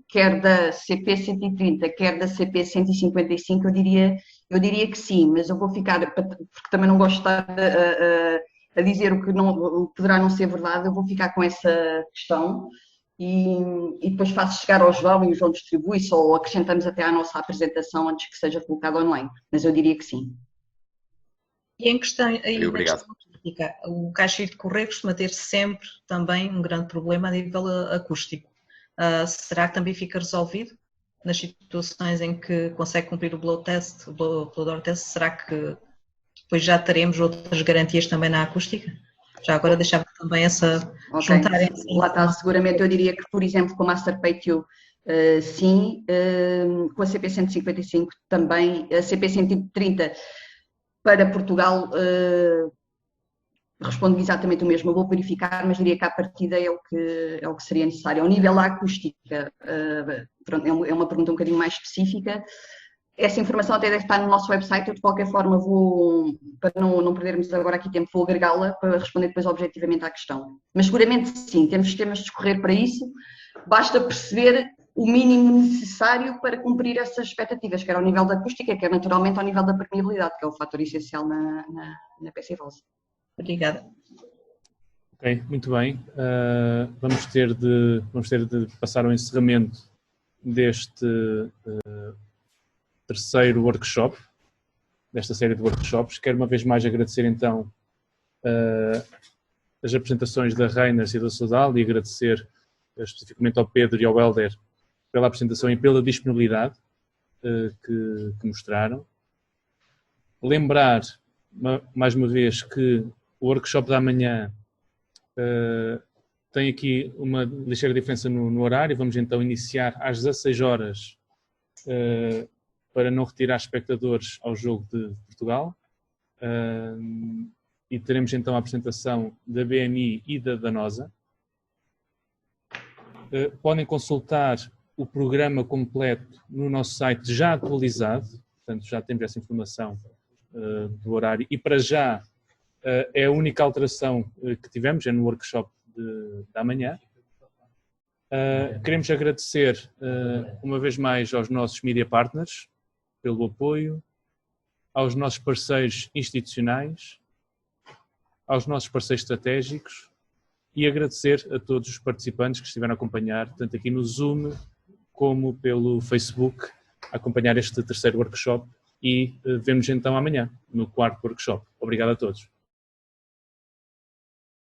quer da CP130, quer da CP155, eu diria que sim, mas eu vou ficar, porque também não gosto de estar a dizer o que poderá não ser verdade, eu vou ficar com essa questão. E depois faço chegar ao João e o João distribui-se ou acrescentamos até à nossa apresentação antes que seja colocado online, mas eu diria que sim. E em questão, o caixilho de correr costuma ter sempre também um grande problema a nível acústico. Será que também fica resolvido nas situações em que consegue cumprir o blow test, o blow door test? Será que depois já teremos outras garantias também na acústica? Já agora deixava também essa juntarem. Lá está, seguramente eu diria que, por exemplo, com a Master Patio, sim, com a CP155 também, a CP130 para Portugal responde exatamente o mesmo. Eu vou verificar, mas diria que à partida é o que seria necessário. Ao nível da acústica, é uma pergunta um bocadinho mais específica. Essa informação até deve estar no nosso website, eu de qualquer forma vou, para não perdermos agora aqui tempo, vou agregá-la para responder depois objetivamente à questão. Mas seguramente sim, temos sistemas de correr para isso, basta perceber o mínimo necessário para cumprir essas expectativas, quer ao nível da acústica, quer naturalmente ao nível da permeabilidade, que é o fator essencial na Passivhaus. Obrigada. Ok, muito bem. Vamos ter de passar ao encerramento deste terceiro workshop, desta série de workshops. Quero uma vez mais agradecer então as apresentações da Reiners e da Sodal e agradecer especificamente ao Pedro e ao Helder pela apresentação e pela disponibilidade que mostraram. Lembrar, mais uma vez, que o workshop da manhã tem aqui uma ligeira diferença no horário. Vamos então iniciar às 16 horas para não retirar espectadores ao jogo de Portugal. E teremos então a apresentação da BMI e da Danosa. Podem consultar o programa completo no nosso site já atualizado, portanto já temos essa informação do horário e para já é a única alteração que tivemos, é no workshop da manhã. Queremos agradecer uma vez mais aos nossos media partners pelo apoio, aos nossos parceiros institucionais, aos nossos parceiros estratégicos e agradecer a todos os participantes que estiveram a acompanhar, tanto aqui no Zoom como pelo Facebook, a acompanhar este terceiro workshop e vemos então amanhã no quarto workshop. Obrigado a todos.